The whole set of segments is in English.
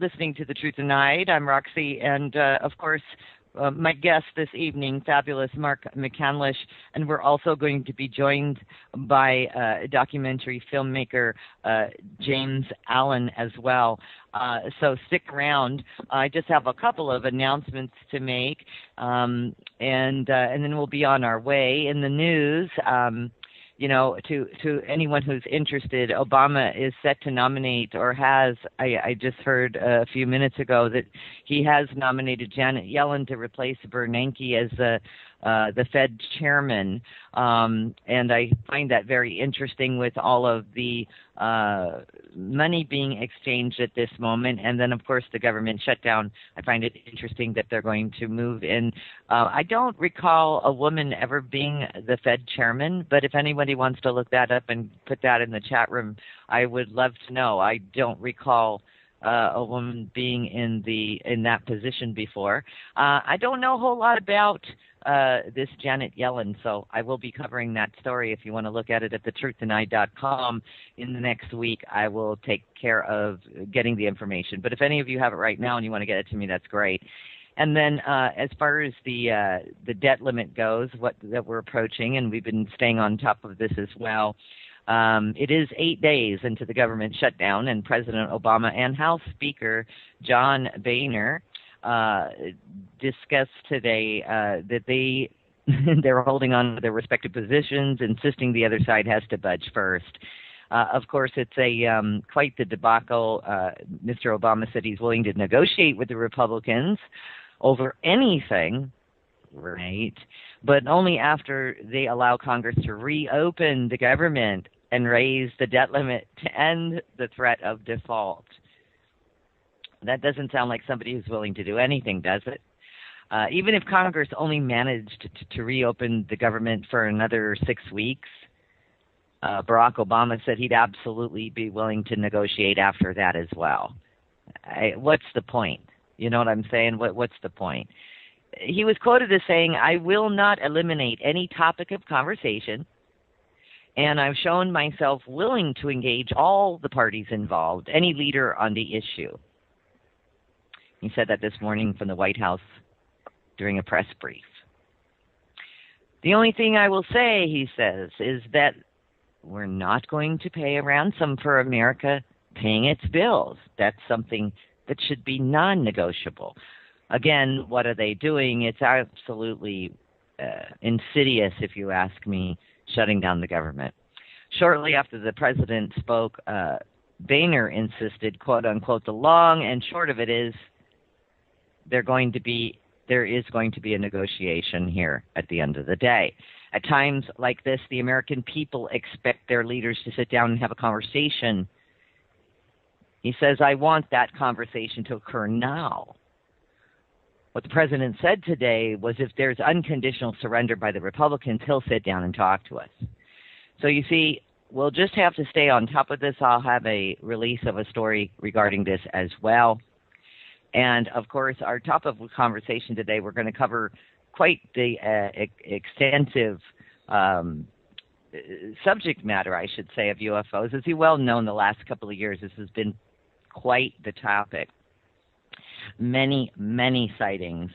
listening to The Truth Tonight. I'm Roxy, and of course, my guest this evening, fabulous Mark McCandlish, and we're also going to be joined by documentary filmmaker James Allen as well. So stick around. I just have a couple of announcements to make, and then we'll be on our way. In the news, to anyone who's interested, Obama is set to nominate, or has, I just heard a few minutes ago that he has nominated Janet Yellen to replace Bernanke as the Fed chairman. And I find that very interesting with all of the money being exchanged at this moment. And then, of course, the government shutdown. I find it interesting that they're going to move in. I don't recall a woman ever being the Fed chairman, but if anybody wants to look that up and put that in the chat room, I would love to know. I don't recall a woman being in that position before. I don't know a whole lot about this Janet Yellen, so I will be covering that story. If you want to look at it at thetruththenight.com in the next week, I will take care of getting the information. But if any of you have it right now and you want to get it to me, that's great. And then as far as the debt limit goes, that we're approaching, and we've been staying on top of this as well. It is 8 days into the government shutdown, and President Obama and House Speaker John Boehner discussed today that they're holding on to their respective positions, insisting the other side has to budge first. Of course, it's quite the debacle. Mr. Obama said he's willing to negotiate with the Republicans over anything, right? But only after they allow Congress to reopen the government and raise the debt limit to end the threat of default. That doesn't sound like somebody who's willing to do anything, does it? Even if Congress only managed to reopen the government for another 6 weeks, Barack Obama said he'd absolutely be willing to negotiate after that as well. What's the point? You know what I'm saying? What's the point? He was quoted as saying, "I will not eliminate any topic of conversation, and I've shown myself willing to engage all the parties involved, any leader on the issue." He said that this morning from the White House during a press brief. The only thing I will say, he says, is that we're not going to pay a ransom for America paying its bills. That's something that should be non-negotiable. Again, what are they doing? It's absolutely insidious, if you ask me, shutting down the government. Shortly after the president spoke, Boehner insisted, quote unquote, the long and short of it is there is going to be a negotiation here at the end of the day. At times like this, the American people expect their leaders to sit down and have a conversation. He says, I want that conversation to occur now. What the president said today was if there's unconditional surrender by the Republicans, he'll sit down and talk to us. So you see, we'll just have to stay on top of this. I'll have a release of a story regarding this as well. And, of course, our topic of conversation today, we're going to cover quite the extensive subject matter, I should say, of UFOs. As you well know, in the last couple of years, this has been quite the topic. Many, many sightings.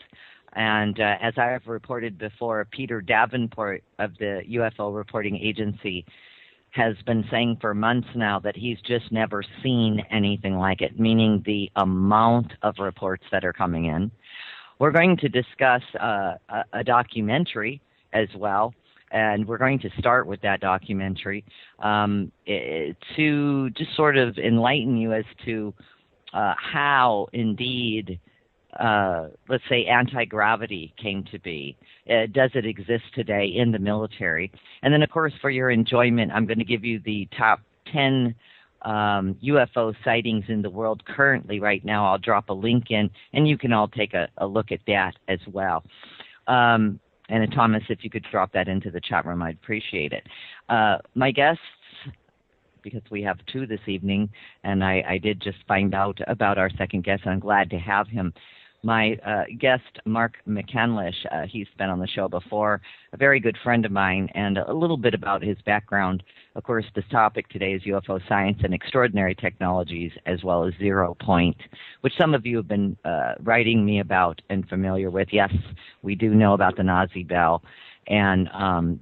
And as I have reported before, Peter Davenport of the UFO Reporting Agency has been saying for months now that he's just never seen anything like it, meaning the amount of reports that are coming in. We're going to discuss a documentary as well, and we're going to start with that documentary to just sort of enlighten you as to how indeed, let's say, anti-gravity came to be. Does it exist today in the military? And then, of course, for your enjoyment, I'm going to give you the top 10 UFO sightings in the world currently right now. I'll drop a link in, and you can all take a look at that as well. And Thomas, if you could drop that into the chat room, I'd appreciate it. My guests, because we have two this evening, and I did just find out about our second guest, and I'm glad to have him. my guest, Mark McCandlish. He's been on the show before, a very good friend of mine, and a little bit about his background. Of course, the topic today is UFO science and extraordinary technologies, as well as 0 Point, which some of you have been writing me about and familiar with. Yes, we do know about the Nazi bell, and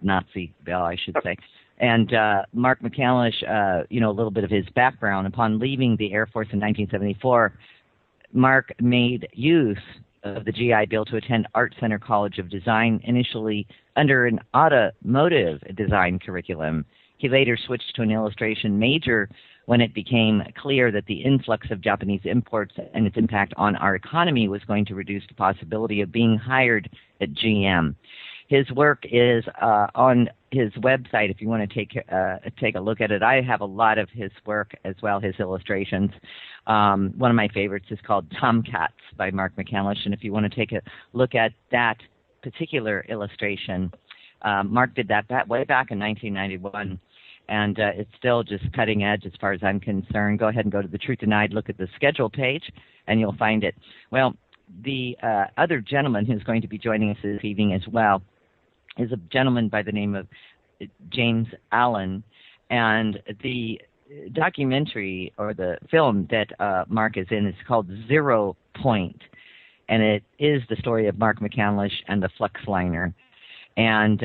Nazi bell, I should say. And Mark McCandlish, a little bit of his background. Upon leaving the Air Force in 1974, Mark made use of the GI Bill to attend Art Center College of Design, initially under an automotive design curriculum. He later switched to an illustration major when it became clear that the influx of Japanese imports and its impact on our economy was going to reduce the possibility of being hired at GM. His work is on his website if you want to take a look at it. I have a lot of his work as well, his illustrations. One of my favorites is called Tomcats by Mark McCandlish, and if you want to take a look at that particular illustration, Mark did that way back in 1991, and it's still just cutting edge as far as I'm concerned. Go ahead and go to the Truth Denied, look at the schedule page, and you'll find it. Well, the other gentleman who's going to be joining us this evening as well is a gentleman by the name of James Allen, and the documentary or the film that Mark is in is called 0 Point, and it is the story of Mark McCandlish and the Flux Liner. And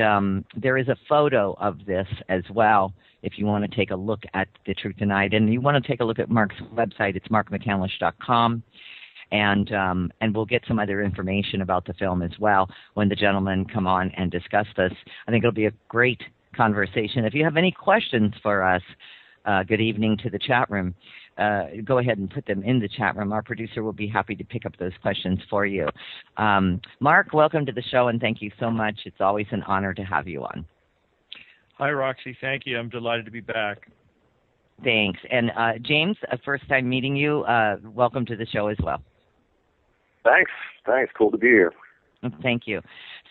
there is a photo of this as well if you want to take a look at the Truth Denied. And you want to take a look at Mark's website. It's markmccandlish.com. And we'll get some other information about the film as well when the gentlemen come on and discuss this. I think it'll be a great conversation. If you have any questions for us, good evening to the chat room. Go ahead and put them in the chat room. Our producer will be happy to pick up those questions for you. Mark, welcome to the show, and thank you so much. It's always an honor to have you on. Hi, Roxy. Thank you. I'm delighted to be back. Thanks. And James, first time meeting you. Welcome to the show as well. Thanks. Cool to be here. Thank you.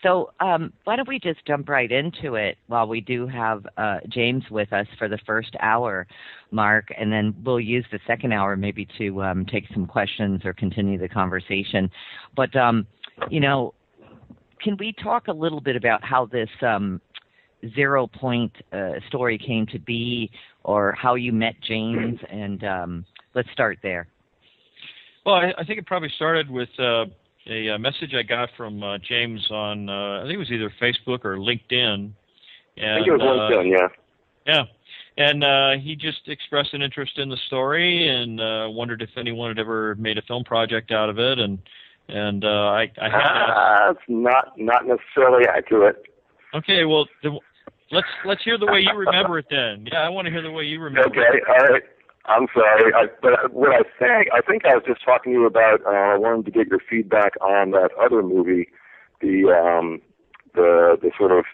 So why don't we just jump right into it while we do have James with us for the first hour, Mark, and then we'll use the second hour maybe to take some questions or continue the conversation. But, can we talk a little bit about how this 0 Point story came to be, or how you met James? And let's start there. Well, I think it probably started with a message I got from James on, I think it was either Facebook or LinkedIn. And, I think it was LinkedIn, yeah. Yeah. And he just expressed an interest in the story and wondered if anyone had ever made a film project out of it. And I had that's not necessarily accurate. Okay, well, let's hear the way you remember it then. Yeah, I want to hear the way you remember it. Okay, all right. I'm sorry, but what I think I was just talking to you about. I wanted to get your feedback on that other movie, the sort of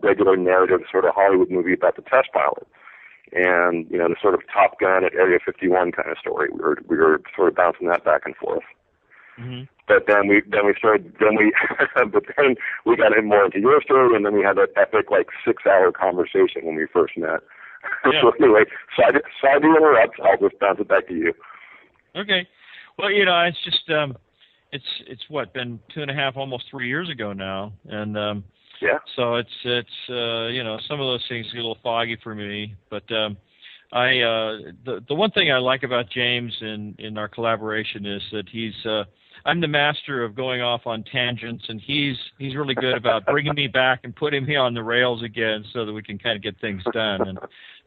regular narrative sort of Hollywood movie about the test pilot, and the sort of Top Gun at Area 51 kind of story. We were sort of bouncing that back and forth. Mm-hmm. But then we got in more into your story, and then we had that epic 6-hour conversation when we first met. Yeah. So anyway, sorry to interrupt. I'll just bounce it back to you. Okay. Well, it's just it's what, been 2.5, almost 3 years ago now, and yeah. So it's some of those things get a little foggy for me, but the one thing I like about James in our collaboration is that I'm the master of going off on tangents, and he's really good about bringing me back and putting me on the rails again so that we can kind of get things done. And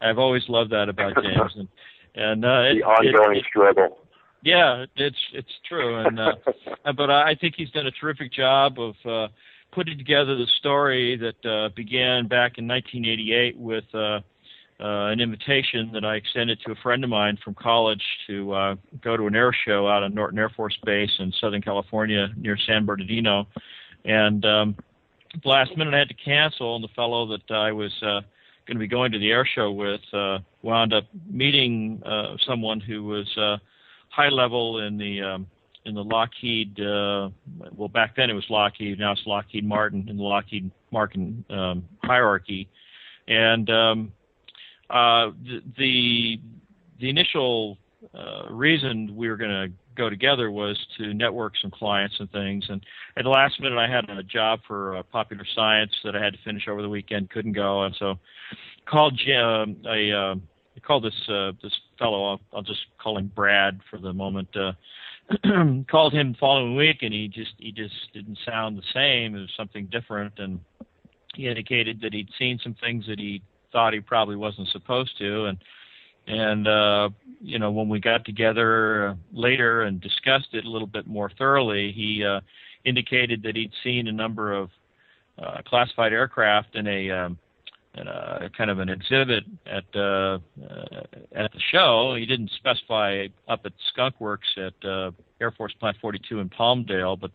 I've always loved that about James. And the ongoing struggle. Yeah, it's true. And but I think he's done a terrific job of putting together the story that began back in 1988 with an invitation that I extended to a friend of mine from college to go to an air show out of Norton Air Force Base in Southern California near San Bernardino. And last minute I had to cancel, and the fellow that I was going to be going to the air show with wound up meeting someone who was high level in the Lockheed, well, back then it was Lockheed, now it's Lockheed Martin, in the Lockheed Martin hierarchy. And the initial reason we were going to go together was to network some clients and things. And at the last minute, I had a job for Popular Science that I had to finish over the weekend, couldn't go, and so called I called this fellow. I'll just call him Brad for the moment. Called him the following week, and he just didn't sound the same. It was something different, and he indicated that he'd seen some things that he thought he probably wasn't supposed to, and when we got together later and discussed it a little bit more thoroughly, he indicated that he'd seen a number of classified aircraft in a kind of an exhibit at the show. He didn't specify up at Skunk Works at Air Force Plant 42 in Palmdale, but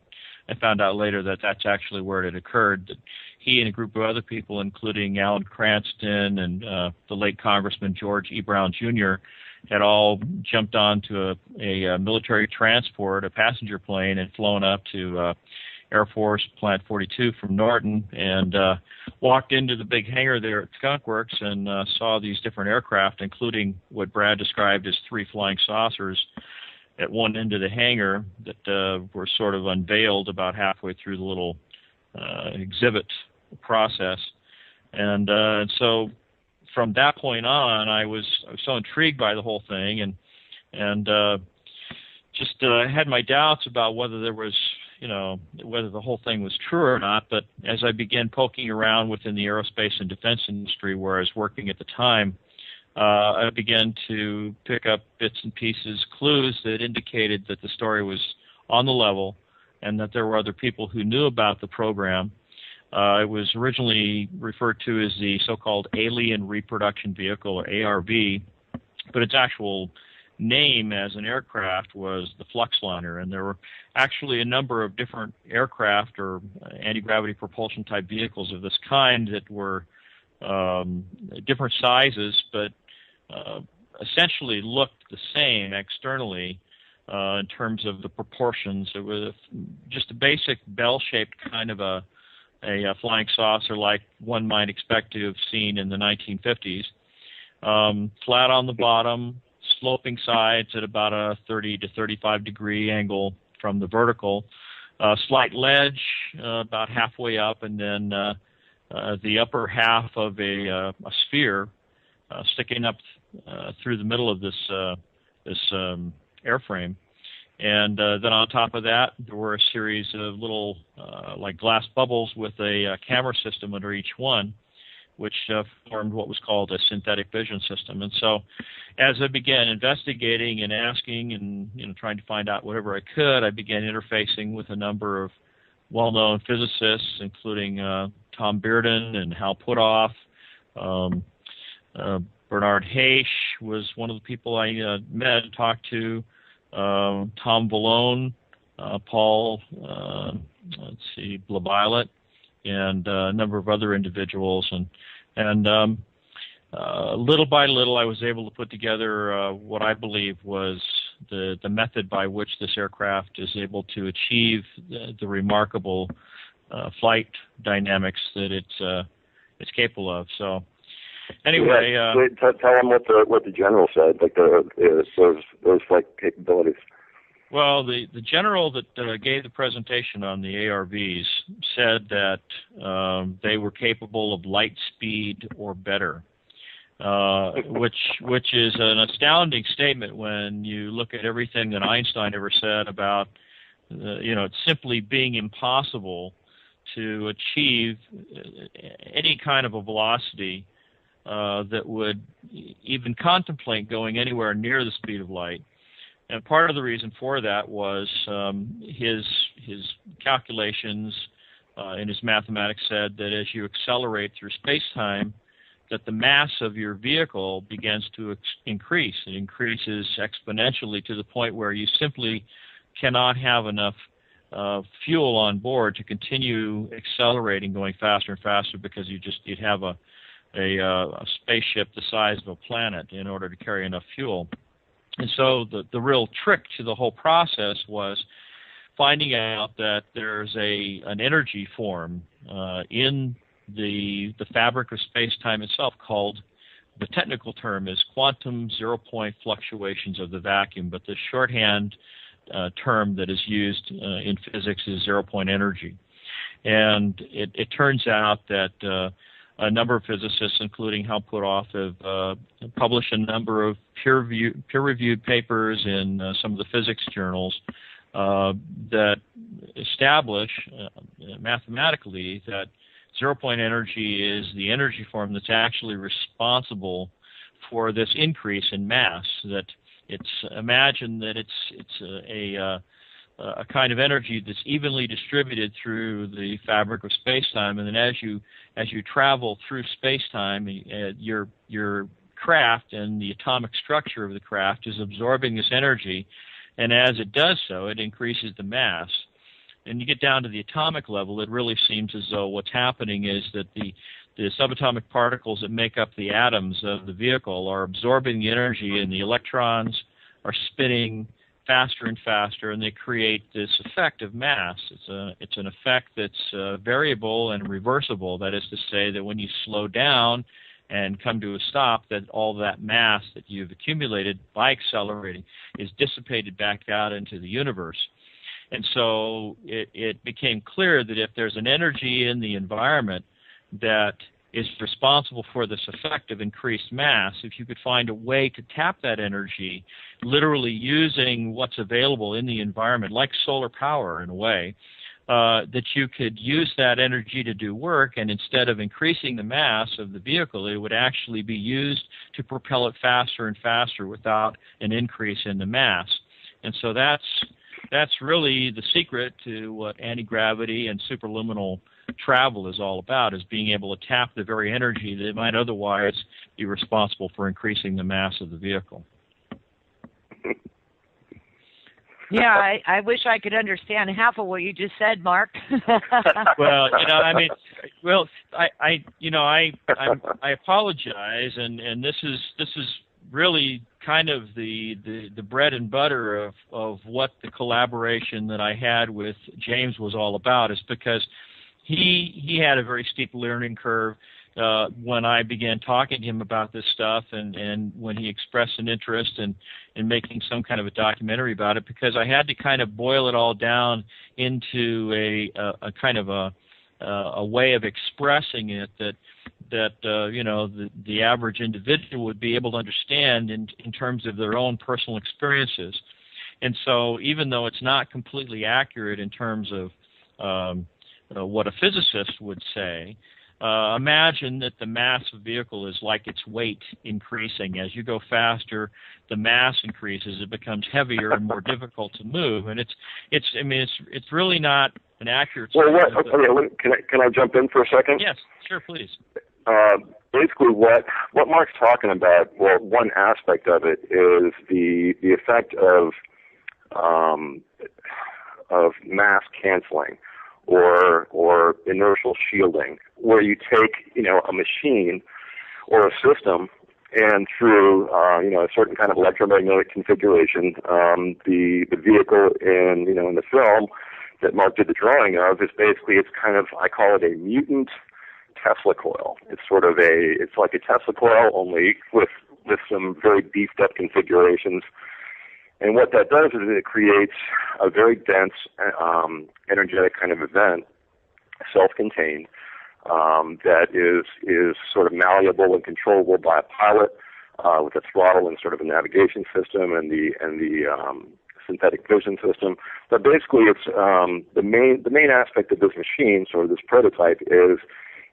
I found out later that that's actually where it had occurred. That he and a group of other people, including Alan Cranston and the late Congressman George E. Brown Jr., had all jumped onto a military transport, a passenger plane, and flown up to Air Force Plant 42 from Norton, and walked into the big hangar there at Skunk Works and saw these different aircraft, including what Brad described as 3 flying saucers at one end of the hangar that were sort of unveiled about halfway through the little exhibit process. And so from that point on, I was so intrigued by the whole thing, and just had my doubts about whether there was, whether the whole thing was true or not. But as I began poking around within the aerospace and defense industry where I was working at the time, I began to pick up bits and pieces, clues that indicated that the story was on the level and that there were other people who knew about the program. It was originally referred to as the so-called Alien Reproduction Vehicle, or ARV, but its actual name as an aircraft was the Flux Liner, and there were actually a number of different aircraft or anti-gravity propulsion type vehicles of this kind that were different sizes, but essentially looked the same externally in terms of the proportions. It was just a basic bell-shaped kind of a flying saucer like one might expect to have seen in the 1950s. Flat on the bottom, sloping sides at about a 30 to 35 degree angle from the vertical, slight ledge about halfway up, and then the upper half of a sphere sticking up through the middle of this airframe. And then on top of that, there were a series of little like glass bubbles with a camera system under each one, which formed what was called a synthetic vision system. And so as I began investigating and asking and trying to find out whatever I could, I began interfacing with a number of well-known physicists, including Tom Bearden and Hal Puthoff. Bernard Haish was one of the people I met and talked to. Tom Vallone, Paul, Blabilet, and a number of other individuals, and little by little, I was able to put together what I believe was the method by which this aircraft is able to achieve the remarkable flight dynamics that it's capable of. So, anyway, tell them what the general said, like those flight capabilities. Well, the general that gave the presentation on the ARVs said that they were capable of light speed or better, which is an astounding statement when you look at everything that Einstein ever said about it simply being impossible to achieve any kind of a velocity that would even contemplate going anywhere near the speed of light. And part of the reason for that was his calculations in his mathematics said that as you accelerate through space-time, that the mass of your vehicle begins to increase. It increases exponentially to the point where you simply cannot have enough fuel on board to continue accelerating, going faster and faster, because you'd have a spaceship the size of a planet in order to carry enough fuel. And so the real trick to the whole process was finding out that there's an energy form in the fabric of space-time itself called the technical term is quantum zero-point fluctuations of the vacuum, but the shorthand term that is used in physics is zero-point energy. And it turns out that a number of physicists, including Hal Puthoff, have published a number of peer-reviewed papers in some of the physics journals that establish mathematically that zero-point energy is the energy form that's actually responsible for this increase in mass. That imagine that it's a kind of energy that's evenly distributed through the fabric of space-time, and then as you travel through space-time, your craft and the atomic structure of the craft is absorbing this energy, and as it does so, it increases the mass. And you get down to the atomic level, it really seems as though what's happening is that the subatomic particles that make up the atoms of the vehicle are absorbing the energy, and the electrons are spinning faster and faster, and they create this effect of mass. It's an effect that's variable and reversible. That is to say that when you slow down and come to a stop, that all that mass that you've accumulated by accelerating is dissipated back out into the universe. And so it became clear that if there's an energy in the environment that is responsible for this effect of increased mass, if you could find a way to tap that energy, literally using what's available in the environment, like solar power in a way, that you could use that energy to do work, and instead of increasing the mass of the vehicle, it would actually be used to propel it faster and faster without an increase in the mass. And so that's really the secret to what anti-gravity and superluminal travel is all about, is being able to tap the very energy that might otherwise be responsible for increasing the mass of the vehicle. Yeah, I wish I could understand half of what you just said, Mark. Well, I mean, I apologize, and this is really kind of the bread and butter of what the collaboration that I had with James was all about, is because he had a very steep learning curve when I began talking to him about this stuff, and when he expressed an interest in making some kind of a documentary about it, because I had to kind of boil it all down into a kind of a way of expressing it that the average individual would be able to understand in terms of their own personal experiences. And so even though it's not completely accurate in terms of what a physicist would say, imagine that the mass of the vehicle is like its weight increasing. As you go faster, the mass increases. It becomes heavier and more difficult to move. And it's really not an accurate. Well, can I jump in for a second? Yes, sure, please. Basically, what Mark's talking about, well, one aspect of it is the effect of mass canceling or inertial shielding, where you take a machine or a system, and through a certain kind of electromagnetic configuration, the vehicle in the film that Mark did the drawing of is basically, it's kind of, I call it a mutant Tesla coil. It's like a Tesla coil, only with some very beefed up configurations. And what that does is it creates a very dense, energetic kind of event, self-contained, that is sort of malleable and controllable by a pilot, with a throttle and sort of a navigation system and the synthetic vision system. But basically, it's the main aspect of this machine, sort of this prototype, is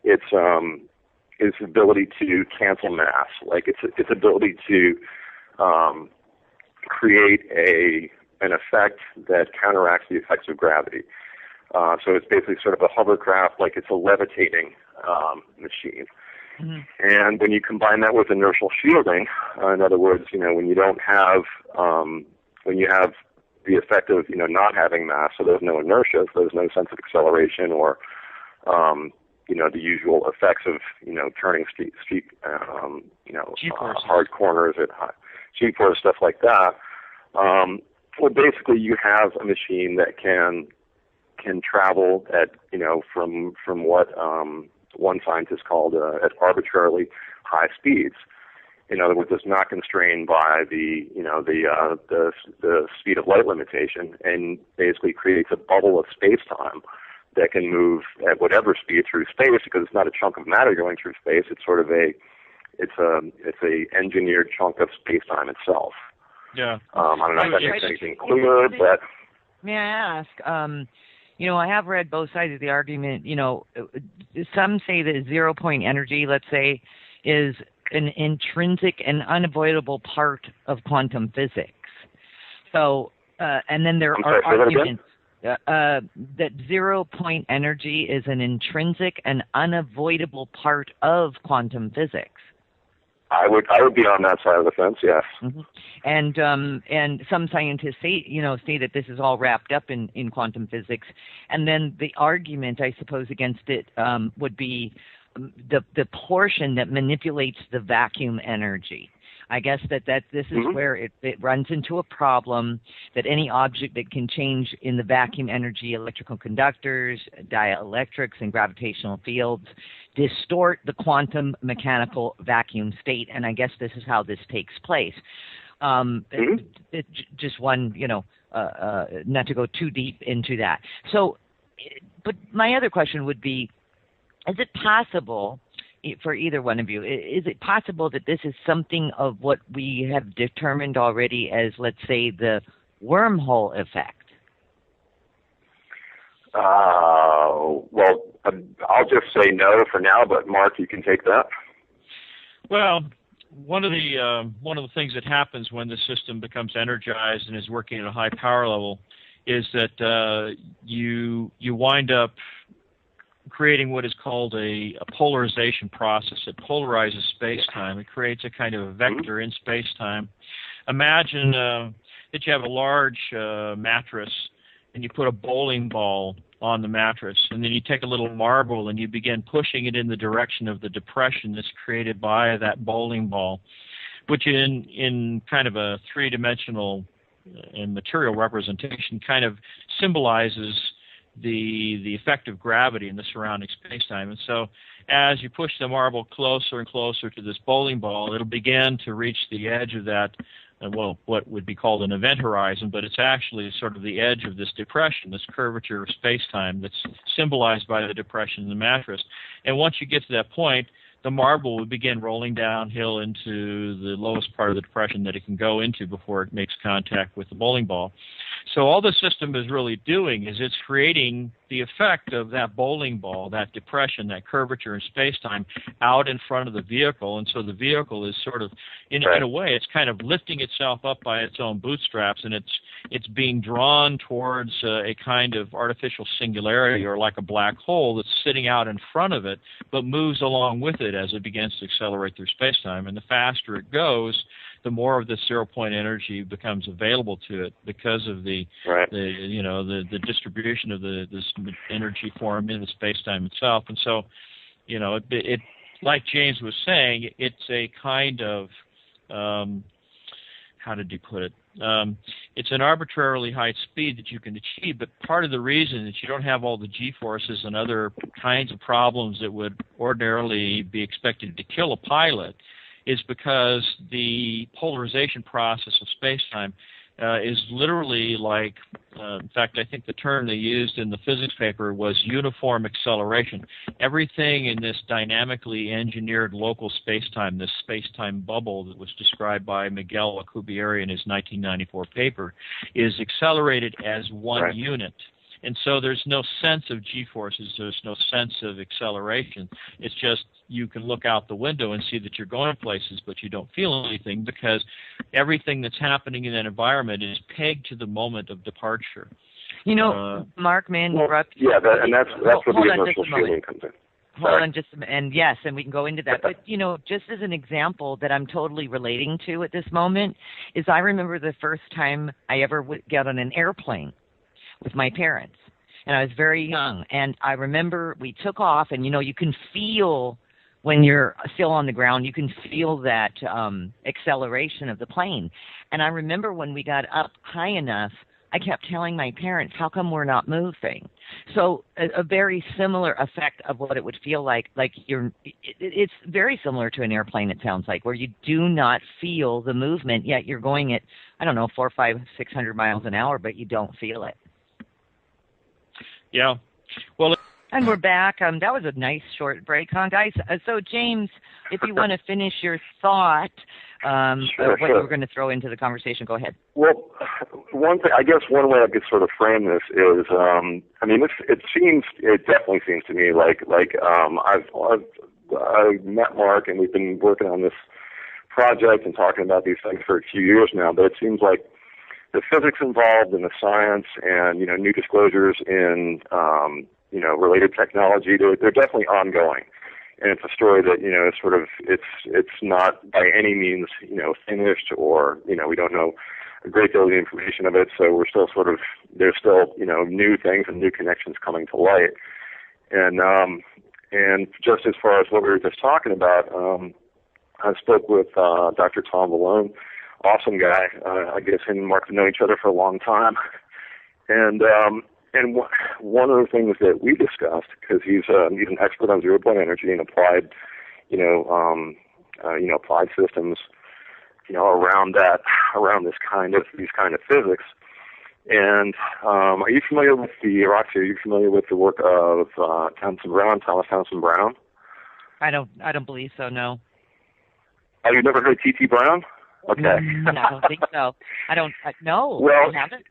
its ability to cancel mass, like its ability to create an effect that counteracts the effects of gravity. So it's basically sort of a hovercraft, like it's a levitating machine. Mm-hmm. And when you combine that with inertial shielding, in other words, when you don't have, when you have the effect of not having mass, so there's no inertia, so there's no sense of acceleration or the usual effects of turning steep hard corners at high G-force, stuff like that. Well, basically, you have a machine that can travel at from what one scientist called at arbitrarily high speeds. In other words, it's not constrained by the speed of light limitation, and basically creates a bubble of space-time that can move at whatever speed through space, because it's not a chunk of matter going through space. It's sort of a engineered chunk of space-time itself. Yeah. I don't know if that makes anything clear, but may I ask? I have read both sides of the argument. Some say that 0-point energy, let's say, is an intrinsic and unavoidable part of quantum physics. So, and then there are arguments that 0-point energy is an intrinsic and unavoidable part of quantum physics. I would be on that side of the fence, yes. Mm-hmm. And some scientists say that this is all wrapped up in quantum physics, and then the argument, I suppose, against it would be the portion that manipulates the vacuum energy. I guess that this is where it runs into a problem, that any object that can change in the vacuum energy, electrical conductors, dielectrics, and gravitational fields distort the quantum mechanical vacuum state, and I guess this is how this takes place. Just one, not to go too deep into that. So, but my other question would be, is it possible, for either one of you, is it possible that this is something of what we have determined already as, let's say, the wormhole effect? Well, I'll just say no for now, but Mark, you can take that. Well, one of the things that happens when the system becomes energized and is working at a high power level is that you wind up creating what is called a polarization process. It polarizes space-time. It creates a kind of a vector in space-time. Imagine that you have a large mattress, and you put a bowling ball on the mattress, and then you take a little marble and you begin pushing it in the direction of the depression that's created by that bowling ball, which in kind of a three-dimensional and material representation kind of symbolizes the effect of gravity in the surrounding space-time. And so as you push the marble closer and closer to this bowling ball, it'll begin to reach the edge of that, what would be called an event horizon, but it's actually sort of the edge of this depression, this curvature of space-time that's symbolized by the depression in the mattress. And once you get to that point, the marble would begin rolling downhill into the lowest part of the depression that it can go into before it makes contact with the bowling ball. So all the system is really doing is it's creating the effect of that bowling ball, that depression, that curvature in space-time out in front of the vehicle. And so the vehicle is sort of, in a way, it's kind of lifting itself up by its own bootstraps, and it's being drawn towards a kind of artificial singularity, or like a black hole that's sitting out in front of it, but moves along with it as it begins to accelerate through space-time. And the faster it goes, the more of this 0-point energy becomes available to it because of the distribution of this energy form in the space-time itself. And so, it like James was saying, it's a kind of how did he put it? It's an arbitrarily high speed that you can achieve, but part of the reason that you don't have all the G-forces and other kinds of problems that would ordinarily be expected to kill a pilot is because the polarization process of space-time is literally like, in fact, I think the term they used in the physics paper was uniform acceleration. Everything in this dynamically engineered local space-time, this space-time bubble that was described by Miguel Alcubierre in his 1994 paper, is accelerated as one unit. And so there's no sense of G-forces, there's no sense of acceleration. It's just you can look out the window and see that you're going places, but you don't feel anything because everything that's happening in that environment is pegged to the moment of departure. Mark, may I interrupt? Yeah, that's where the emotional feeling comes in. Hold on just a minute. And yes, and we can go into that. But, just as an example that I'm totally relating to at this moment is I remember the first time I ever got on an airplane with my parents, and I was very young, and I remember we took off, and you can feel when you're still on the ground, you can feel that acceleration of the plane. And I remember when we got up high enough, I kept telling my parents, how come we're not moving? So a very similar effect of what it would feel like it's very similar to an airplane, it sounds like, where you do not feel the movement, yet you're going at, I don't know, 400, 500, 600 miles an hour, but you don't feel it. Yeah. Well, and we're back. That was a nice short break, huh, guys? So, James, if you want to finish your thought, sure. you were going to throw into the conversation, go ahead. Well, one thing, I guess one way I could sort of frame this is, I mean, it definitely seems to me like I've met Mark and we've been working on this project and talking about these things for a few years now, but it seems like the physics involved and the science and, new disclosures in, related technology, they're definitely ongoing. And it's a story that, it's not by any means, finished, or, we don't know a great deal of the information of it. So we're still there's still, new things and new connections coming to light. And just as far as what we were just talking about, I spoke with Dr. Tom Malone, awesome guy. I guess him and Mark have known each other for a long time. And one of the things that we discussed, because he's an expert on zero-point energy and applied, applied systems, around these kind of physics. And are you familiar with Roxy? Are you familiar with the work of Thomas Townsend Brown? I don't believe so. No. Oh, you've never heard T.T. Brown? Okay. No, I don't think so. No. Well, I haven't.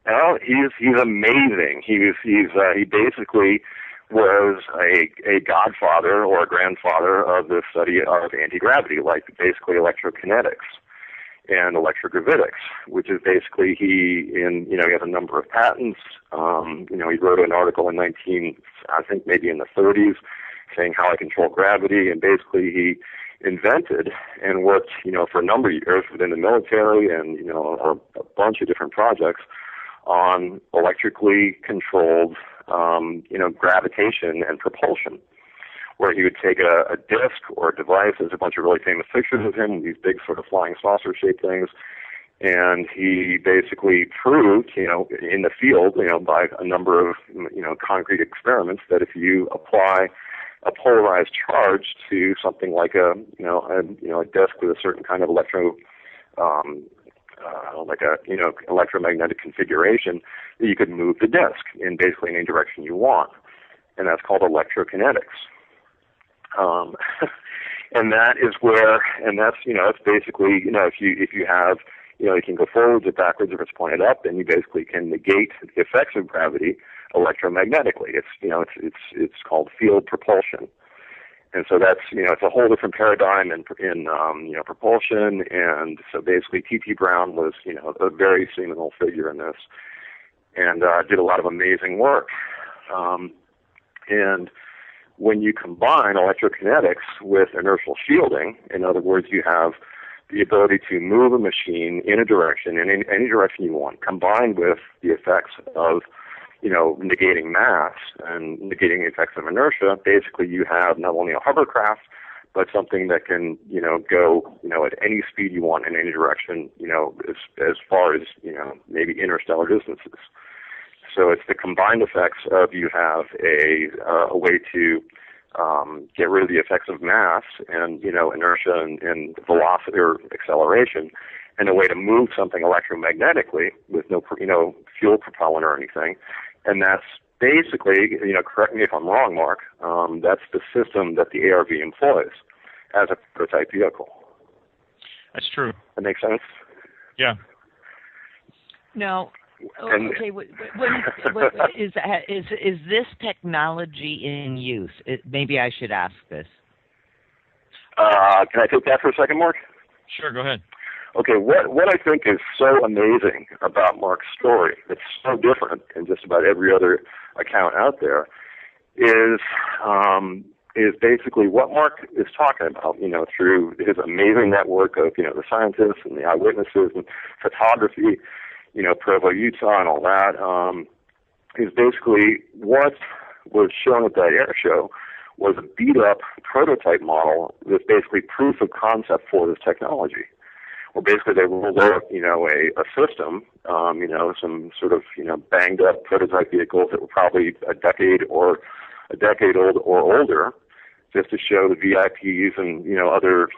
Well, he's amazing. He basically was a godfather or a grandfather of the study of anti-gravity, like basically electrokinetics and electrogravitics, which is basically he has a number of patents. He wrote an article in maybe in the 30s, saying how I control gravity, and basically he invented and worked, for a number of years within the military and, a bunch of different projects on electrically controlled, gravitation and propulsion, where he would take a disc or a device. There's a bunch of really famous pictures of him, these big sort of flying saucer-shaped things, and he basically proved, in the field, by a number of, concrete experiments, that if you apply a polarized charge to something like a disc with a certain kind of electromagnetic configuration, that you could move the disc in basically any direction you want, and that's called electrokinetics. That's basically, if you have, you can go forwards or backwards if it's pointed up, then you basically can negate the effects of gravity electromagnetically. It's called field propulsion. And so that's, it's a whole different paradigm in propulsion. And so basically T.T. Brown was, a very seminal figure in this, and did a lot of amazing work. And when you combine electrokinetics with inertial shielding, in other words, you have the ability to move a machine in a direction, in any direction you want, combined with the effects of negating mass and negating the effects of inertia. Basically, you have not only a hovercraft, but something that can, go, at any speed you want in any direction, as far as, maybe interstellar distances. So it's the combined effects of, you have a way to get rid of the effects of mass and, inertia and velocity or acceleration, and a way to move something electromagnetically with no, fuel propellant or anything. And that's basically, correct me if I'm wrong, Mark, that's the system that the ARV employs as a prototype vehicle. That's true. That makes sense? Yeah. Now, okay, what is this technology in use? Maybe I should ask this. Can I take that for a second, Mark? Sure, go ahead. Okay, what I think is so amazing about Mark's story, it's so different than just about every other account out there, is basically what Mark is talking about, through his amazing network of, the scientists and the eyewitnesses and photography, Provo, Utah, and all that, is basically what was shown at that air show was a beat-up prototype model that's basically proof of concept for this technology, Well, basically they rolled out, a system, some sort of, banged up prototype vehicles that were probably a decade old or older, just to show the VIPs and, other,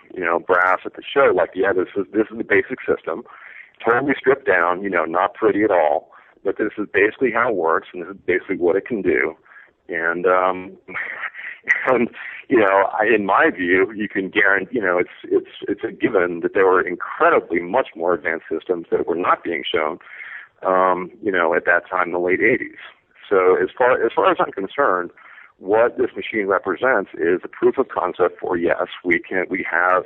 brass at the show, like, yeah, this is the basic system, totally stripped down, not pretty at all, but this is basically how it works, and this is basically what it can do. And, in my view, you can guarantee, it's a given that there were incredibly much more advanced systems that were not being shown, at that time in the late 80s. So as far as I'm concerned, what this machine represents is a proof of concept for, yes, we have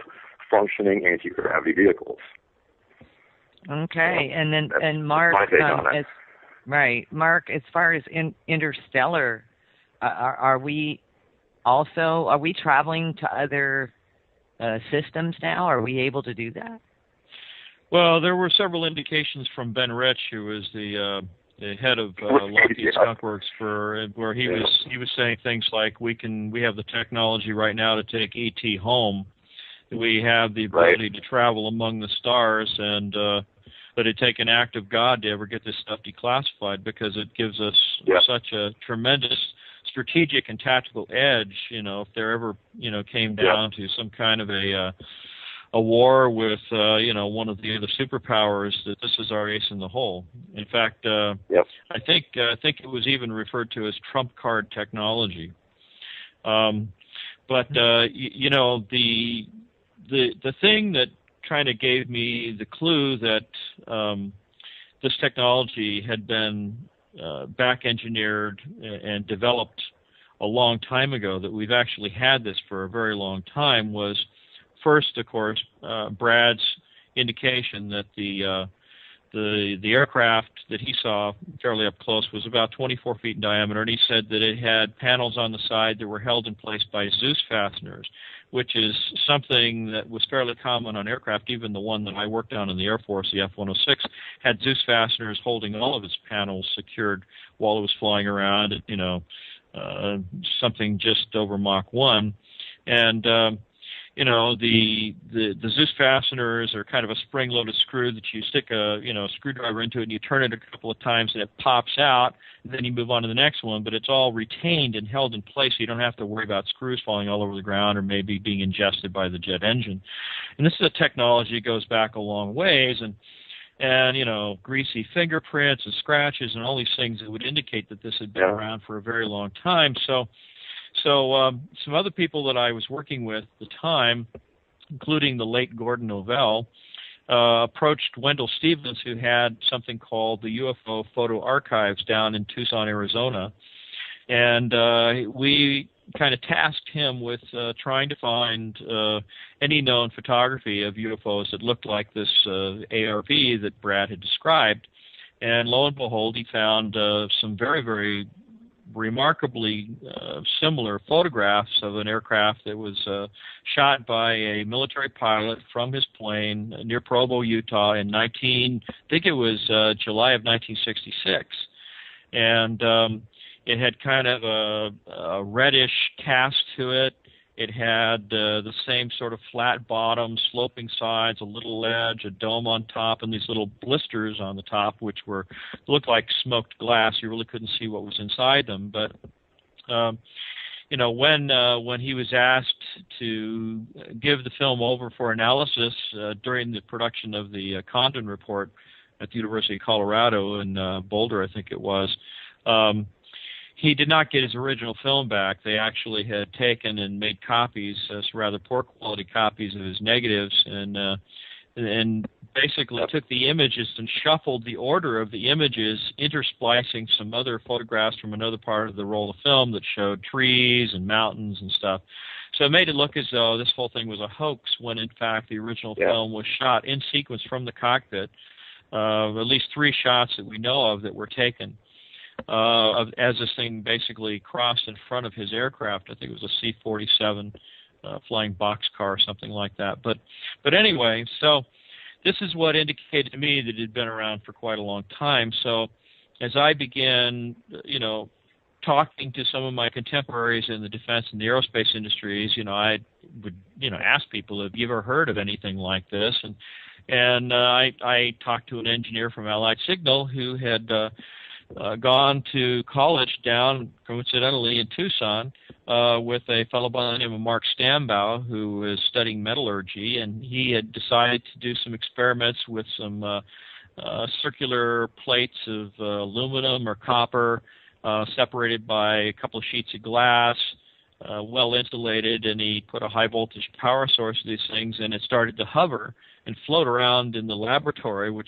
functioning anti-gravity vehicles. Okay, so and Mark, my take on it. Mark, as far as interstellar, are we traveling to other systems now? Are we able to do that? Well, there were several indications from Ben Rich, who was the head of Lockheed Skunk Works, where he was saying things like, we have the technology right now to take ET home. We have the ability to travel among the stars, and but it'd take an act of God to ever get this stuff declassified, because it gives us such a tremendous strategic and tactical edge. If there ever came down to some kind of a war with one of the other superpowers, that this is our ace in the hole. In fact, I think it was even referred to as trump card technology. But the thing that kind of gave me the clue that this technology had been back engineered and developed a long time ago, that we've actually had this for a very long time, was first, of course, Brad's indication that the aircraft that he saw fairly up close was about 24 feet in diameter, and he said that it had panels on the side that were held in place by Zeus fasteners, which is something that was fairly common on aircraft. Even the one that I worked on in the Air Force, the F-106, had Zeus fasteners holding all of its panels secured while it was flying around at, something just over Mach 1. And the Zeus fasteners are kind of a spring-loaded screw that you stick a screwdriver into it, and you turn it a couple of times, and it pops out, and then you move on to the next one. But it's all retained and held in place, so you don't have to worry about screws falling all over the ground or maybe being ingested by the jet engine. And this is a technology that goes back a long ways, and greasy fingerprints and scratches and all these things that would indicate that this had been around for a very long time. So some other people that I was working with at the time, including the late Gordon Novell, approached Wendell Stevens, who had something called the UFO Photo Archives down in Tucson, Arizona. And we kind of tasked him with trying to find any known photography of UFOs that looked like this ARV that Brad had described. And lo and behold, he found some very, very remarkably similar photographs of an aircraft that was shot by a military pilot from his plane near Provo, Utah in July of 1966. And it had kind of a reddish cast to it. It had the same sort of flat bottom, sloping sides, a little ledge, a dome on top, and these little blisters on the top, which looked like smoked glass. You really couldn't see what was inside them. But when he was asked to give the film over for analysis during the production of the Condon Report at the University of Colorado in Boulder, I think it was, he did not get his original film back. They actually had taken and made copies, rather poor quality copies of his negatives, and basically took the images and shuffled the order of the images, intersplicing some other photographs from another part of the roll of film that showed trees and mountains and stuff. So it made it look as though this whole thing was a hoax, when in fact the original film was shot in sequence from the cockpit. At least 3 shots that we know of that were taken. As this thing basically crossed in front of his aircraft. I think it was a C-47 flying boxcar or something like that. But anyway, so this is what indicated to me that it had been around for quite a long time. So as I began, talking to some of my contemporaries in the defense and the aerospace industries, I would, ask people, have you ever heard of anything like this? And I talked to an engineer from Allied Signal who had gone to college down, coincidentally, in Tucson with a fellow by the name of Mark Stambaugh, who was studying metallurgy, and he had decided to do some experiments with some circular plates of aluminum or copper separated by a couple of sheets of glass, well insulated, and he put a high voltage power source to these things, and it started to hover and float around in the laboratory, which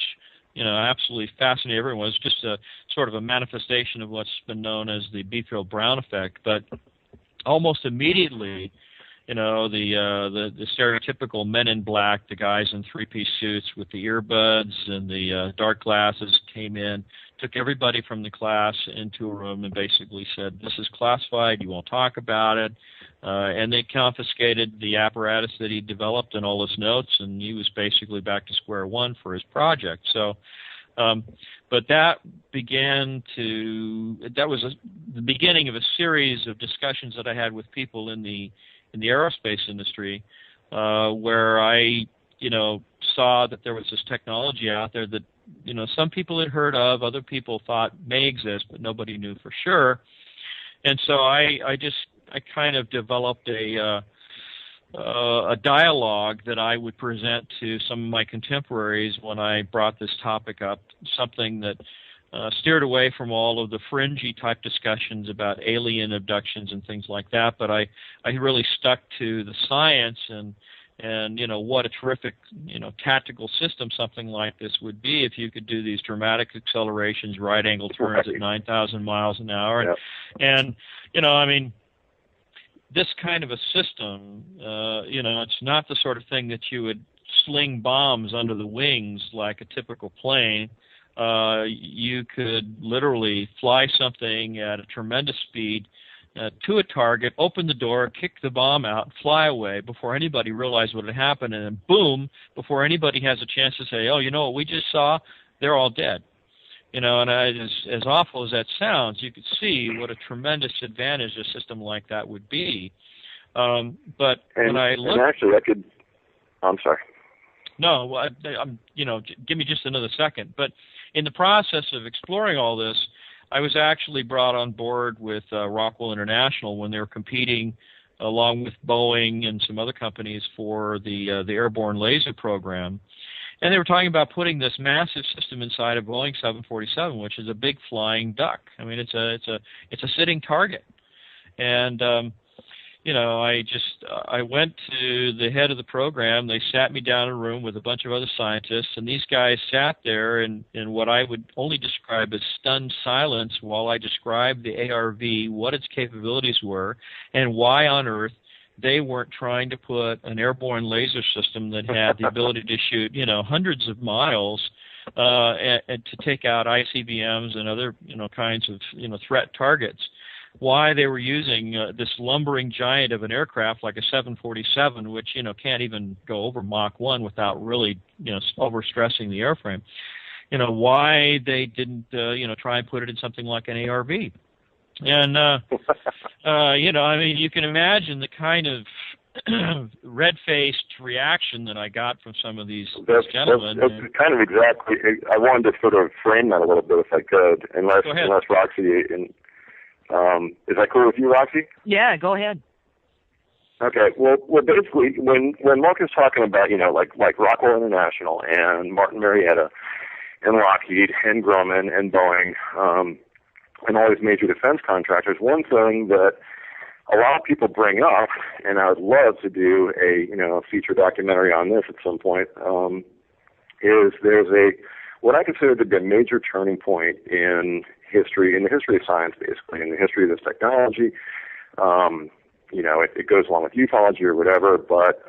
absolutely fascinated everyone. It was just a sort of a manifestation of what's been known as the Beefield-Brown effect. But almost immediately, the stereotypical men in black, the guys in three-piece suits with the earbuds and the dark glasses came in, took everybody from the class into a room and basically said, this is classified, you won't talk about it. And they confiscated the apparatus that he developed and all his notes, and he was basically back to square one for his project. So, but that was the beginning of a series of discussions that I had with people in the aerospace industry, where I, saw that there was this technology out there that, some people had heard of, other people thought may exist, but nobody knew for sure. And so I kind of developed a dialogue that I would present to some of my contemporaries when I brought this topic up, something that steered away from all of the fringy type discussions about alien abductions and things like that, but I really stuck to the science and what a terrific tactical system something like this would be if you could do these dramatic accelerations, right angle turns at 9,000 miles an hour, Yep. and this kind of a system, it's not the sort of thing that you would sling bombs under the wings like a typical plane. You could literally fly something at a tremendous speed to a target, open the door, kick the bomb out, fly away before anybody realized what had happened, and then boom, before anybody has a chance to say, oh, what we just saw, they're all dead. And as awful as that sounds, you could see what a tremendous advantage a system like that would be. But when I looked, and actually, I'm sorry. No, I'm. Give me just another second. But in the process of exploring all this, I was actually brought on board with Rockwell International when they were competing along with Boeing and some other companies for the airborne laser program. And they were talking about putting this massive system inside a Boeing 747, which is a big flying duck. I mean, it's a sitting target. And I went to the head of the program. They sat me down in a room with a bunch of other scientists, and these guys sat there in what I would only describe as stunned silence while I described the ARV, what its capabilities were, and why on earth they weren't trying to put an airborne laser system that had the ability to shoot, hundreds of miles and to take out ICBMs and other, kinds of, threat targets. Why they were using this lumbering giant of an aircraft like a 747, which, can't even go over Mach 1 without really, overstressing the airframe. Why they didn't, try and put it in something like an ARV. And, you can imagine the kind of red-faced reaction that I got from some of these gentlemen. That's kind of exactly, I wanted to sort of frame that a little bit if I could, unless Roxy, is that cool with you, Roxy? Yeah, go ahead. Okay, well, basically, when Mark is talking about, like Rockwell International and Martin Marietta and Lockheed and Grumman and Boeing, and all these major defense contractors, one thing that a lot of people bring up, and I would love to do a feature documentary on this at some point, is there's what I consider to be a major turning point in the history of science, basically, in the history of this technology. It goes along with ufology or whatever, but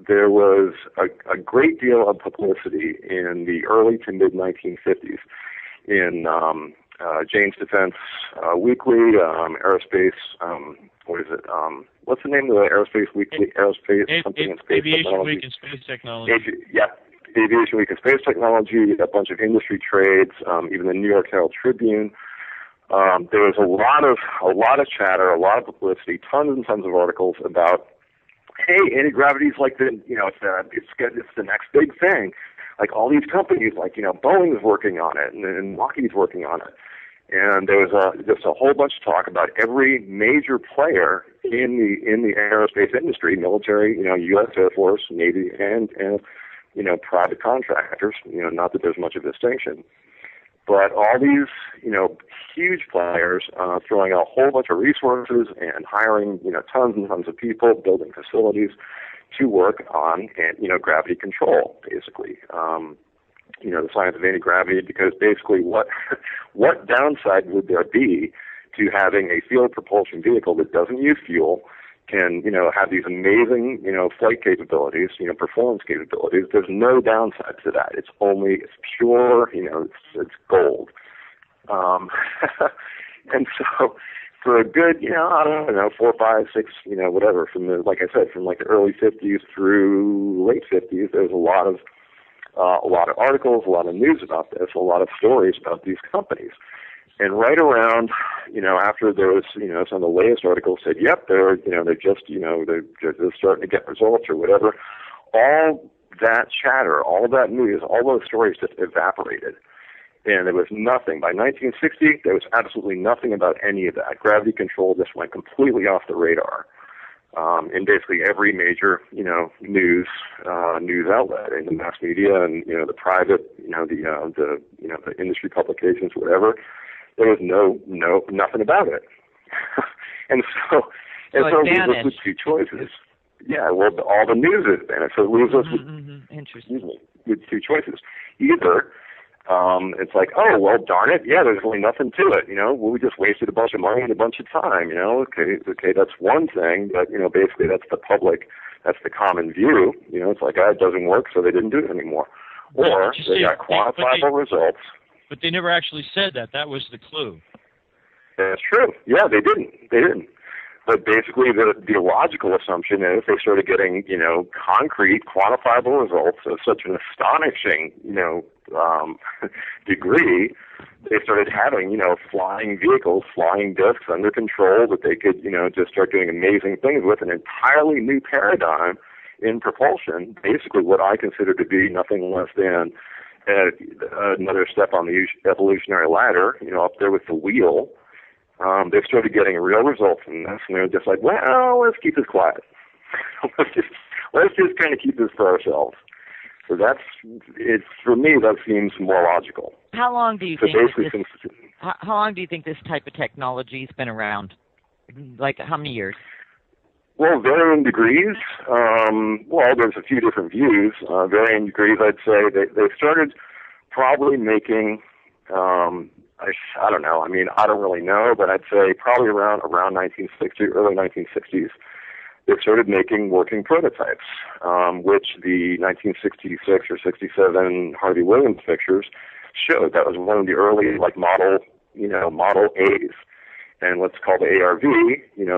there was a great deal of publicity in the early to mid 1950s in Jane's Defense Weekly, Aerospace. What is it? What's the name of the Aerospace Weekly? Aviation Week and Space Technology. Aviation Week and Space Technology. A bunch of industry trades, even the New York Herald Tribune. there was a lot of chatter, a lot of publicity, tons and tons of articles about, hey, anti-gravity is like it's the next big thing. Like all these companies, like Boeing's working on it and Lockheed's working on it. And there was just a whole bunch of talk about every major player in the aerospace industry, military, U.S. Air Force, Navy, and private contractors. Not that there's much of a distinction, but all these huge players throwing out a whole bunch of resources and hiring tons and tons of people, building facilities to work on gravity control, basically. The science of anti-gravity, because basically what downside would there be to having a field propulsion vehicle that doesn't use fuel, can have these amazing flight capabilities, performance capabilities? There's no downside to that. It's pure, it's gold. And so for a good, 4, 5, 6, whatever, from the, like I said, from like the early 50s through late 50s, there's a lot of articles, a lot of news about this, a lot of stories about these companies. And right around, after there was, some of the latest articles said, yep, they're just starting to get results or whatever. All that chatter, all that news, all those stories just evaporated. And there was nothing. By 1960, there was absolutely nothing about any of that. Gravity control just went completely off the radar. In basically every major, news outlet, in the mass media and the private, the industry publications, whatever, there was nothing about it. and so it leaves us with two choices. Yeah, well, all the news is vanished. So it leaves us with two choices. Either it's like, oh, well, darn it, yeah, there's really nothing to it, we just wasted a bunch of money and a bunch of time, okay, that's one thing, but, basically that's the common view, it's like, it doesn't work, so they didn't do it anymore. Or they got quantifiable results. But they never actually said that. That was the clue. That's true. Yeah, they didn't. But basically, the logical assumption is they started getting, concrete, quantifiable results of such an astonishing, degree. They started having, flying vehicles, flying discs under control that they could, just start doing amazing things with, an entirely new paradigm in propulsion. Basically, what I consider to be nothing less than another step on the evolutionary ladder, up there with the wheel. They started getting real results from this, and they were just like, well, let's keep this quiet. let's just kind of keep this for ourselves. So for me, that seems more logical. How long do you think how long do you think this type of technology's been around? Like how many years? Well, varying degrees. There's a few different views. Varying degrees, I'd say they started probably making, I don't know. I mean, I don't really know, but I'd say probably around 1960, early 1960s, they started making working prototypes, which the 1966 or 67 Harvey Williams pictures showed. That was one of the early, Model A's. And what's called the ARV,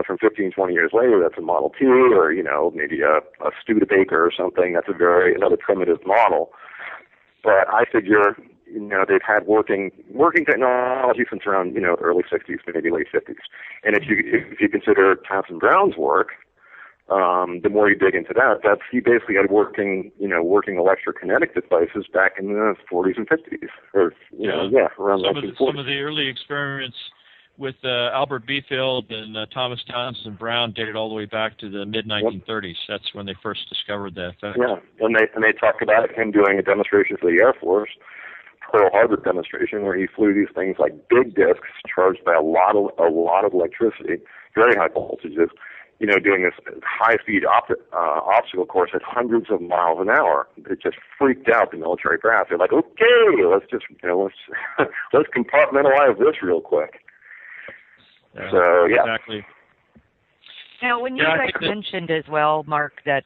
from 15, 20 years later, that's a Model T, or, maybe a Studebaker or something. That's another primitive model. But I figure, they've had working technology since around, early 60s, maybe late 50s. And if you consider Townsend Brown's work, the more you dig into that, he basically had working electrokinetic devices back in the 40s and 50s, or, around 1940s. Some of the early experiments with Albert Beefield and Thomas Townsend Brown dated all the way back to the mid-1930s. Yep. That's when they first discovered that effect. Yeah, and they talk about him doing a demonstration for the Air Force, Pearl Harbor demonstration, where he flew these things like big discs charged by a lot of electricity, very high voltages, doing this high-speed obstacle course at hundreds of miles an hour. It just freaked out the military brass. They're like, okay, let's just let's compartmentalize this real quick. So, yeah. Exactly. Now, when you guys mentioned as well, Mark, that,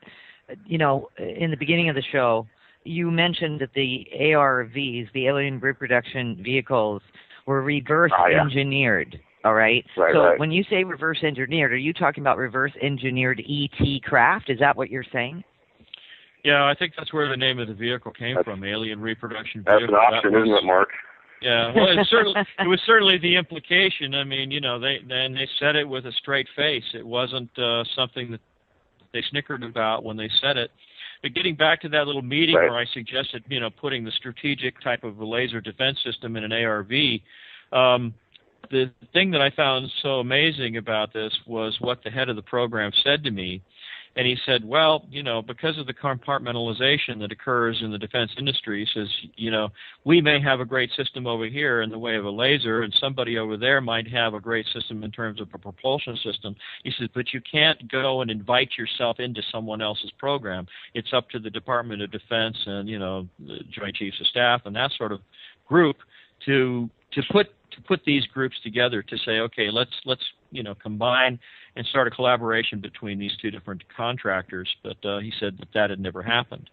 in the beginning of the show, you mentioned that the ARVs, the Alien Reproduction Vehicles, were reverse engineered, all right? Right. When you say reverse engineered, are you talking about reverse engineered ET craft? Is that what you're saying? Yeah, I think that's where the name of the vehicle came from, Alien Reproduction Vehicle. That's an option, isn't it, Mark? Yeah, well, it was certainly the implication. I mean, they said it with a straight face. It wasn't something that they snickered about when they said it. But getting back to that little meeting Right. where I suggested, putting the strategic type of a laser defense system in an ARV, the thing that I found so amazing about this was what the head of the program said to me. And he said, well, because of the compartmentalization that occurs in the defense industry, he says, we may have a great system over here in the way of a laser, and somebody over there might have a great system in terms of a propulsion system. He says, but you can't go and invite yourself into someone else's program. It's up to the Department of Defense and, the Joint Chiefs of Staff and that sort of group to put these groups together to say, okay, let's combine and start a collaboration between these two different contractors. But he said that had never happened.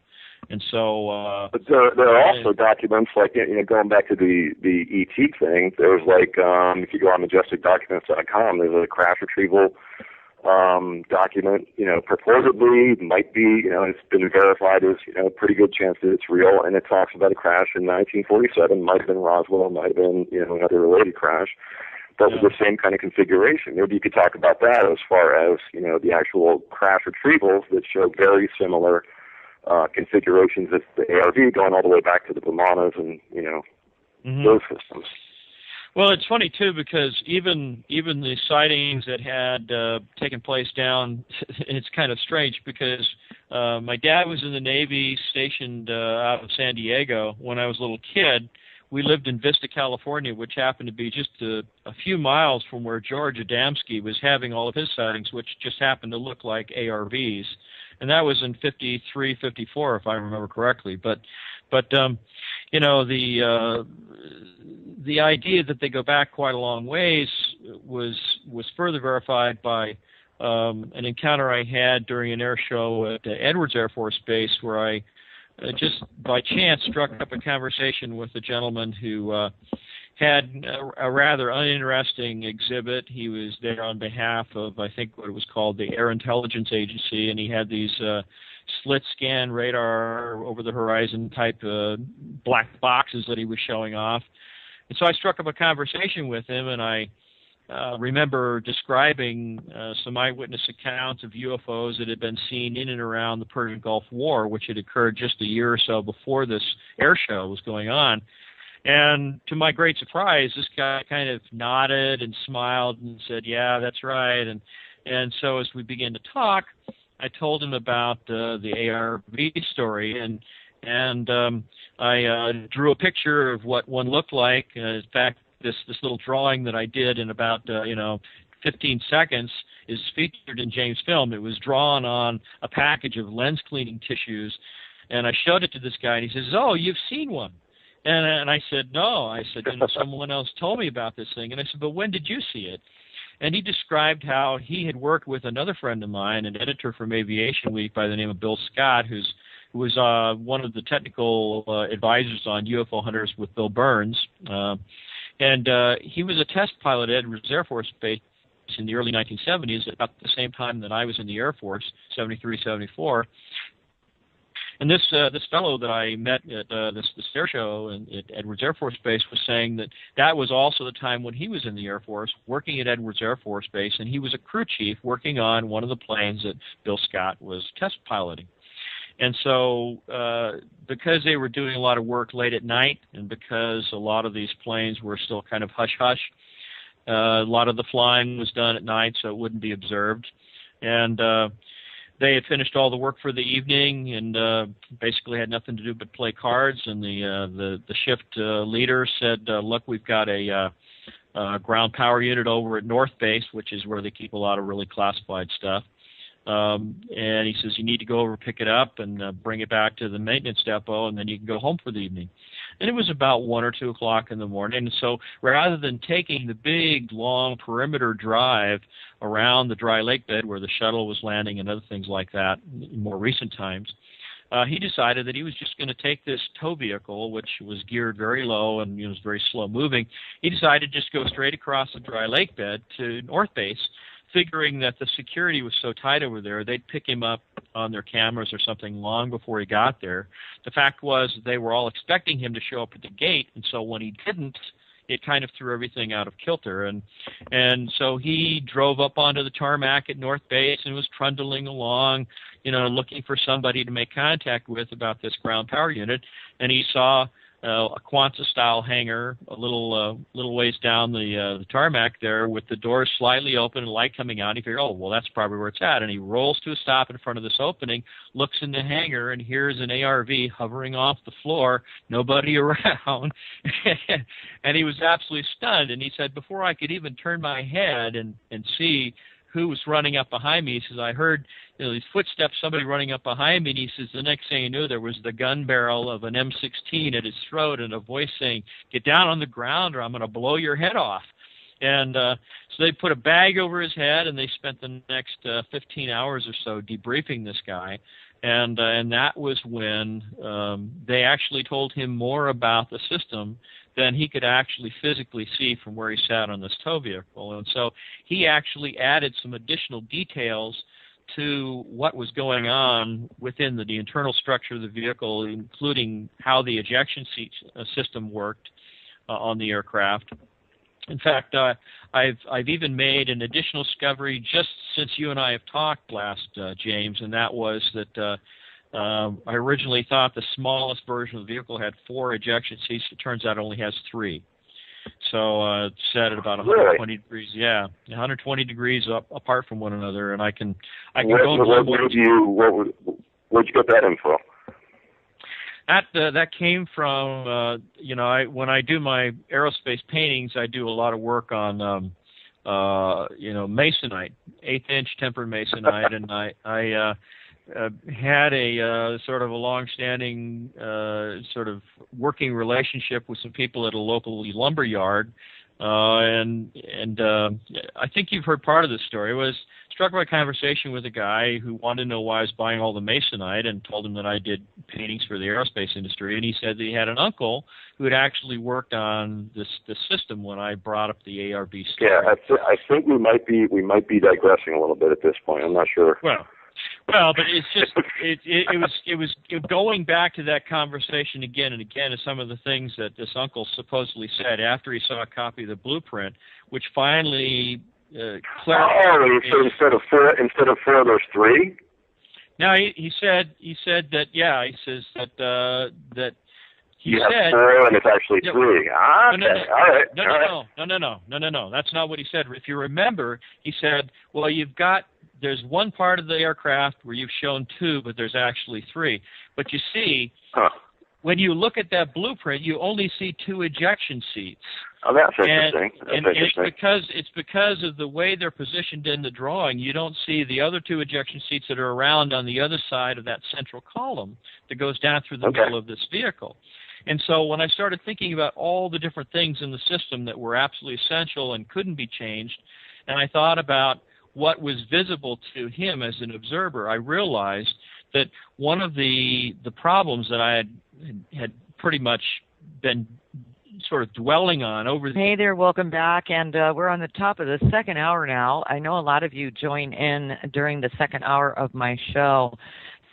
And so, but there are also documents like going back to the ET thing. There's if you go on majesticdocuments.com, there's a crash retrieval document. Purportedly might be it's been verified as pretty good chance that it's real, and it talks about a crash in 1947. Might have been Roswell, might have been another related crash. But with the same kind of configuration. Maybe you could talk about that as far as, the actual crash retrievals that show very similar configurations as the ARV, going all the way back to the Vimanas and, those systems. Well, it's funny, too, because even the sightings that had taken place down, it's kind of strange because my dad was in the Navy stationed out of San Diego when I was a little kid. We lived in Vista, California, which happened to be just a few miles from where George Adamski was having all of his sightings, which just happened to look like ARVs. And that was in 53, 54, if I remember correctly. But the idea that they go back quite a long ways was further verified by an encounter I had during an air show at Edwards Air Force Base, where I just by chance struck up a conversation with a gentleman who had a rather uninteresting exhibit. He was there on behalf of, I think, what it was called the Air Intelligence Agency, and he had these slit scan radar over the horizon type black boxes that he was showing off. And so I struck up a conversation with him, and I remember describing some eyewitness accounts of UFOs that had been seen in and around the Persian Gulf War, which had occurred just a year or so before this air show was going on. And to my great surprise, this guy kind of nodded and smiled and said, yeah, that's right. And so as we began to talk, I told him about the ARV story, and I drew a picture of what one looked like. In fact, this little drawing that I did in about 15 seconds is featured in James' film. It was drawn on a package of lens cleaning tissues, and I showed it to this guy, and he says, "Oh, you've seen one." And I said, "No." I said, someone else told me about this thing. And I said, "But when did you see it?" And he described how he had worked with another friend of mine, an editor from Aviation Week by the name of Bill Scott, who was one of the technical advisors on UFO Hunters with Bill Burns. And he was a test pilot at Edwards Air Force Base in the early 1970s, about the same time that I was in the Air Force, 73, 74. And this fellow that I met at this air show at Edwards Air Force Base was saying that was also the time when he was in the Air Force, working at Edwards Air Force Base, and he was a crew chief working on one of the planes that Bill Scott was test piloting. And so because they were doing a lot of work late at night, and because a lot of these planes were still kind of hush-hush, a lot of the flying was done at night so it wouldn't be observed. And they had finished all the work for the evening and basically had nothing to do but play cards. And the shift leader said, look, we've got a ground power unit over at North Base, which is where they keep a lot of really classified stuff. And he says, you need to go over, pick it up, and bring it back to the maintenance depot, and then you can go home for the evening. And it was about 1 or 2 o'clock in the morning. And so rather than taking the big, long perimeter drive around the dry lake bed where the shuttle was landing and other things like that in more recent times, he decided that he was just going to take this tow vehicle, which was geared very low and was very slow moving. He decided to just go straight across the dry lake bed to North Base, figuring that the security was so tight over there, they'd pick him up on their cameras or something long before he got there. The fact was they were all expecting him to show up at the gate, and so when he didn't, it kind of threw everything out of kilter. And so he drove up onto the tarmac at North Base and was trundling along, looking for somebody to make contact with about this ground power unit. And he saw a Quonset-style hangar a little ways down the tarmac there with the doors slightly open and light coming out. He figured, oh, well, that's probably where it's at. And he rolls to a stop in front of this opening, looks in the hangar, and here's an ARV hovering off the floor, nobody around. And he was absolutely stunned. And he said, before I could even turn my head and see who was running up behind me, he says, I heard these footsteps, somebody running up behind me, and he says, the next thing he knew, there was the gun barrel of an M16 at his throat and a voice saying, get down on the ground or I'm going to blow your head off. And so they put a bag over his head, and they spent the next 15 hours or so debriefing this guy. And that was when they actually told him more about the system than he could actually physically see from where he sat on this tow vehicle. And so he actually added some additional details to what was going on within the internal structure of the vehicle, including how the ejection seat system worked on the aircraft. In fact, I've even made an additional discovery just since you and I have talked last, James, and that was that I originally thought the smallest version of the vehicle had 4 ejection seats. It turns out it only has 3. So it's set at about 120 degrees. Yeah, 120 degrees apart from one another, and I can go. Where'd you get that info? That came from when I do my aerospace paintings, I do a lot of work on masonite, 1/8-inch tempered masonite, and I had a sort of a long-standing sort of working relationship with some people at a local lumber yard, and I think you've heard part of this story. I was struck by a conversation with a guy who wanted to know why I was buying all the masonite, and told him that I did paintings for the aerospace industry, and he said that he had an uncle who had actually worked on this system when I brought up the ARB story. Yeah, I think we might be digressing a little bit at this point. I'm not sure. Well, but it's just it was going back to that conversation again and again to some of the things that this uncle supposedly said after he saw a copy of the blueprint, which finally clarified. So instead of 4, there's 3. No, he said that he says that. You have 4 and it's actually 3. Okay. All right. No. That's not what he said. If you remember, he said, well, there's one part of the aircraft where you've shown 2, but there's actually 3. But you see, when you look at that blueprint, you only see 2 ejection seats. Oh, that's interesting. And it's because of the way they're positioned in the drawing, you don't see the other 2 ejection seats that are around on the other side of that central column that goes down through the middle of this vehicle. And so when I started thinking about all the different things in the system that were absolutely essential and couldn't be changed, and I thought about what was visible to him as an observer, I realized that one of the problems that I had pretty much been sort of dwelling on over the... Hey there, welcome back, and we're on the top of the second hour now. I know a lot of you join in during the second hour of my show.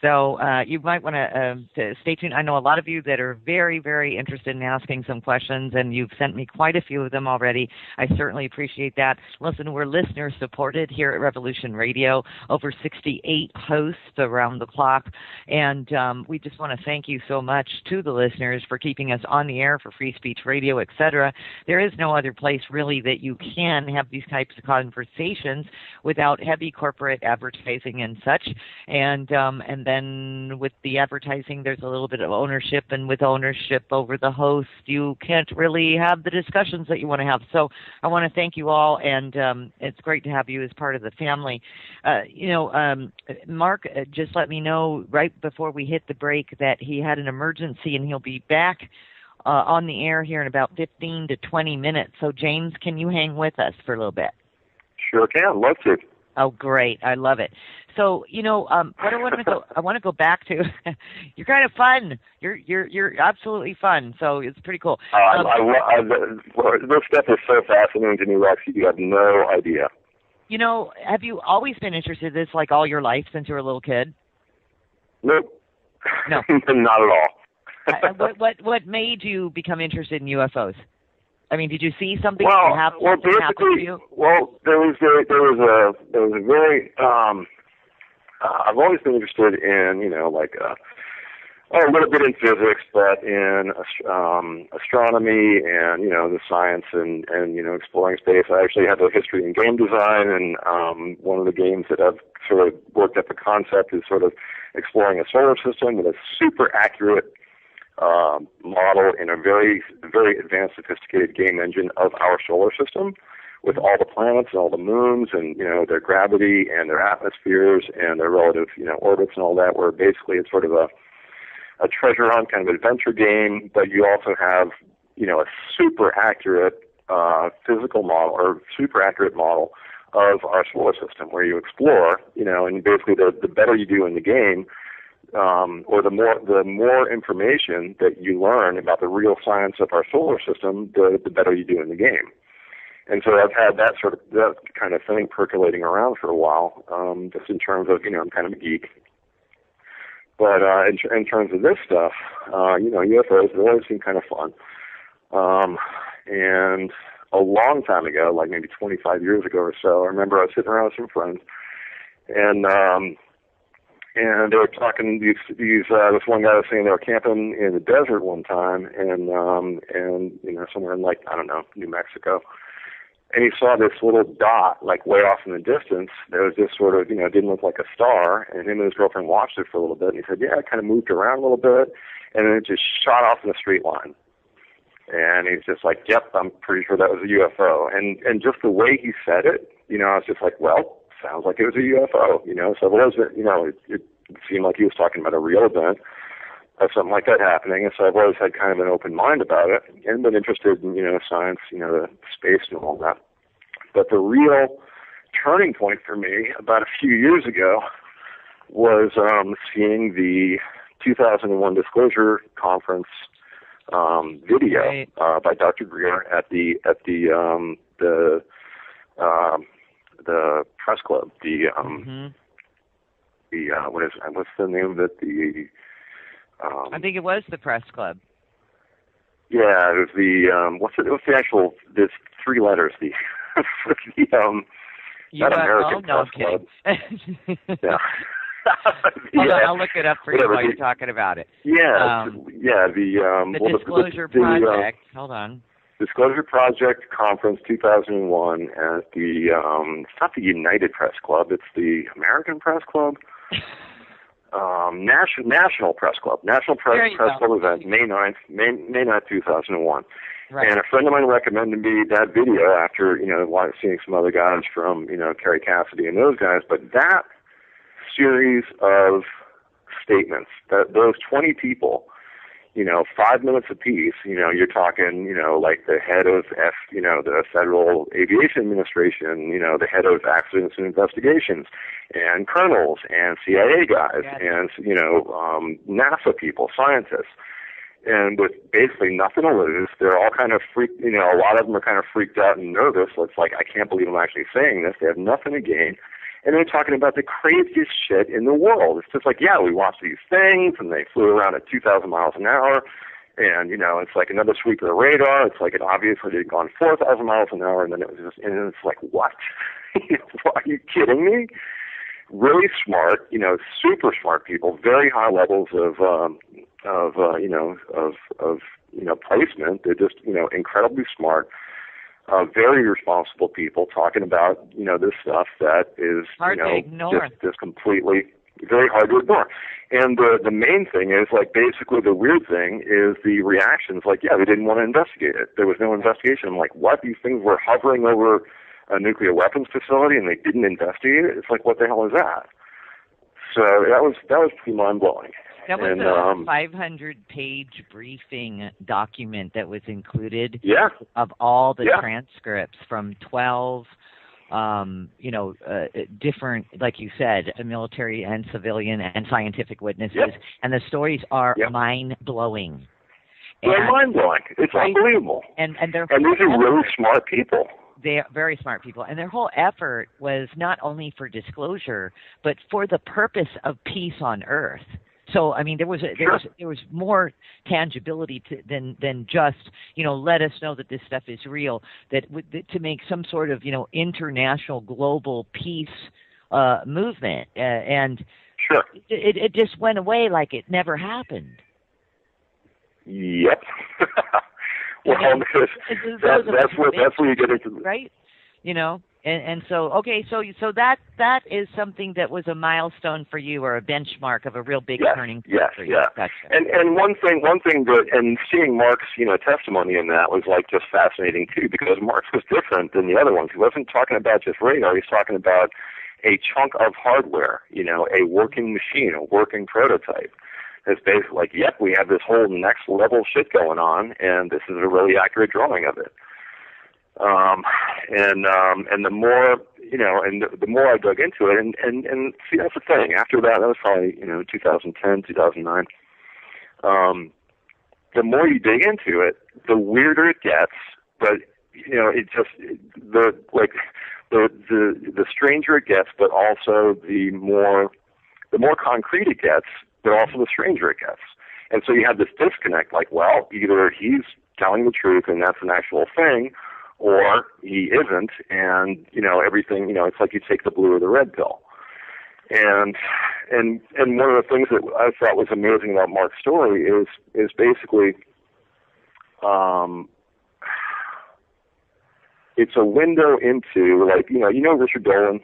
So you might want to stay tuned. I know a lot of you that are very, very interested in asking some questions, and you've sent me quite a few of them already. I certainly appreciate that. Listen, we're listener-supported here at Revolution Radio, over 68 hosts around the clock, and we just want to thank you so much to the listeners for keeping us on the air for Free Speech Radio, etc. There is no other place, really, that you can have these types of conversations without heavy corporate advertising and such, and then with the advertising, there's a little bit of ownership, and with ownership over the host, you can't really have the discussions that you want to have. So I want to thank you all, and it's great to have you as part of the family. Mark just let me know right before we hit the break that he had an emergency, and he'll be back on the air here in about 15 to 20 minutes. So, James, can you hang with us for a little bit? Sure can. Love to. Oh, great. I love it. So, what I want to go back to, you're kind of fun. You're absolutely fun. So it's pretty cool. This stuff is so fascinating to me, Rex. You have no idea. Have you always been interested in this like all your life since you were a little kid? Nope. No. Not at all. What made you become interested in UFOs? I mean, did you see something Well, happen basically, to you? well, there was a very I've always been interested in, like a little bit in physics, but in astronomy and the science and exploring space. I actually have a history in game design, and one of the games that I've sort of worked up the concept is sort of exploring a solar system with a super accurate model in a very, very advanced, sophisticated game engine of our solar system, with all the planets and all the moons and their gravity and their atmospheres and their relative orbits and all that. Where basically it's sort of a treasure hunt kind of adventure game, but you also have a super accurate physical model or super accurate model of our solar system, where you explore, and basically the better you do in the game, or the more information that you learn about the real science of our solar system, the better you do in the game. And so I've had that kind of thing percolating around for a while, just in terms of, I'm kind of a geek. But in terms of this stuff, UFOs, they always seem kind of fun. And a long time ago, like maybe 25 years ago or so, I remember I was sitting around with some friends, and they were talking. This one guy was saying they were camping in the desert one time, and somewhere in, like, I don't know, New Mexico. And he saw this little dot, like, way off in the distance. There was this sort of, didn't look like a star. And him and his girlfriend watched it for a little bit. And he said, yeah, it kind of moved around a little bit. And then it just shot off in a straight line. And he's just like, yep, I'm pretty sure that was a UFO. And just the way he said it, I was just like, well, sounds like it was a UFO, So it wasn't, it seemed like he was talking about a real event of something like that happening. And so I've always had kind of an open mind about it and been interested in, science, the space and all that. But the real turning point for me about a few years ago was seeing the 2001 Disclosure Conference video by Dr. Greer at the press club. What's the name of it? I think it was the press club. Yeah, it was the what's the actual? There's 3 letters. The that American no, press club. Yeah. Hold on, I'll look it up for you while you're talking about it. Yeah, the Disclosure Project. Hold on. Disclosure Project Conference 2001 at the it's not the United Press Club, it's the American Press Club. National Press Club. National Press Club event, May 9th, 2001. Right. And a friend of mine recommended me that video after, seeing some other guys from, Kerry Cassidy and those guys. But that series of statements, those 20 people, 5 minutes apiece, you're talking, like the head of the Federal Aviation Administration, the head of Accidents and Investigations, and colonels, and CIA guys, and, NASA people, scientists. And with basically nothing to lose, they're all kind of freaked, a lot of them are kind of freaked out and nervous. It's like, I can't believe I'm actually saying this. They have nothing to gain. And they're talking about the craziest shit in the world. It's just like, yeah, we watched these things, and they flew around at 2,000 miles an hour, and, it's like another sweep of the radar. It's like it obviously had gone 4,000 miles an hour, and then it was just, and it's like, what? Are you kidding me? Really smart, super smart people, very high levels of placement. They're just, incredibly smart. Very responsible people talking about, this stuff that is, hard to ignore. Just completely very hard to ignore. And the main thing is, like, basically the weird thing is the reactions. Like, yeah, they didn't want to investigate it. There was no investigation. I'm like, what? These things were hovering over a nuclear weapons facility and they didn't investigate it? It's like, what the hell is that? So that was pretty mind-blowing. That was a 500-page briefing document that was included of all the transcripts from 12, different, like you said, military and civilian and scientific witnesses. Yep. And the stories are mind-blowing. They're mind-blowing. It's unbelievable. And these are really smart people. They are very smart people. And their whole effort was not only for disclosure, but for the purpose of peace on Earth. So I mean, there was more tangibility than just let us know that this stuff is real. That to make some sort of international global peace movement, and sure, it just went away like it never happened. Yep. Well, that's where you get into right. And so okay, so that is something that was a milestone for you, or a benchmark of a real big turning point for you. Yeah. Gotcha. And one thing that, and seeing Mark's testimony in that was like just fascinating too, because Mark's was different than the other ones. He wasn't talking about just radar. He's talking about a chunk of hardware, a working machine, a working prototype. It's basically like, yep, we have this whole next level shit going on, and this is a really accurate drawing of it. And the more, and the more I dug into it, and see, that's the thing. After that was probably, 2010, 2009. The more you dig into it, the weirder it gets, but, it just, the stranger it gets, but also the more concrete it gets, but also the stranger it gets. And so you have this disconnect, like, well, either he's telling the truth and that's an actual thing, or he isn't, and everything. It's like you take the blue or the red pill. And one of the things that I thought was amazing about Mark's story is basically, it's a window into, like, Richard Dolan.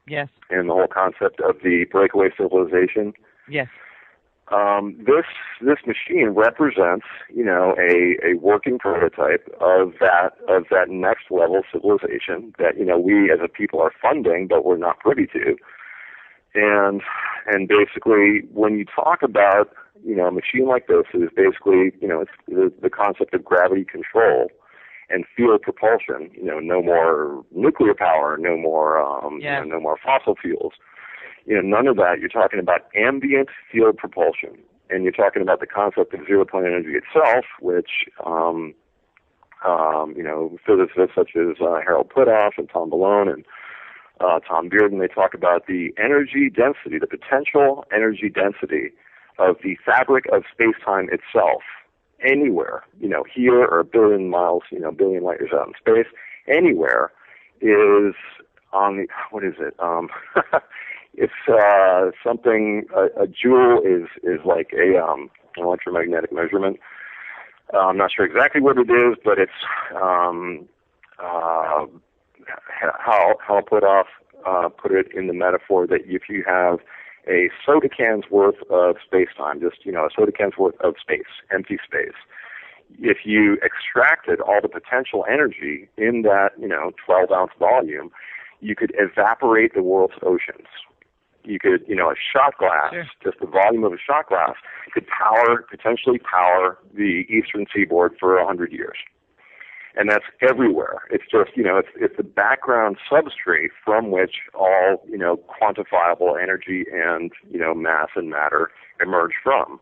Yes. And the whole concept of the breakaway civilization. Yes. This machine represents, a working prototype of that next level civilization that, we as a people are funding, but we're not privy to. And basically, when you talk about, a machine like this, is basically, it's the concept of gravity control and field propulsion. No more nuclear power, no more, no more fossil fuels. None of that. You're talking about ambient field propulsion, and you're talking about the concept of zero-point energy itself, which, physicists such as Harold Puthoff and Tom Balone and Tom Bearden, they talk about the energy density, the potential energy density of the fabric of space-time itself, anywhere, here or a billion miles, billion light years out in space, anywhere is on the, what is it? It's something. A joule is like an electromagnetic measurement. I'm not sure exactly what it is, but it's how Puthoff put it in the metaphor that if you have a soda can's worth of space-time, just a soda can's worth of space, empty space. If you extracted all the potential energy in that 12-ounce volume, you could evaporate the world's oceans. You could, a shot glass, sure, just the volume of a shot glass, could potentially power the eastern seaboard for 100 years. And that's everywhere. It's just, it's the background substrate from which all, quantifiable energy and, mass and matter emerge from.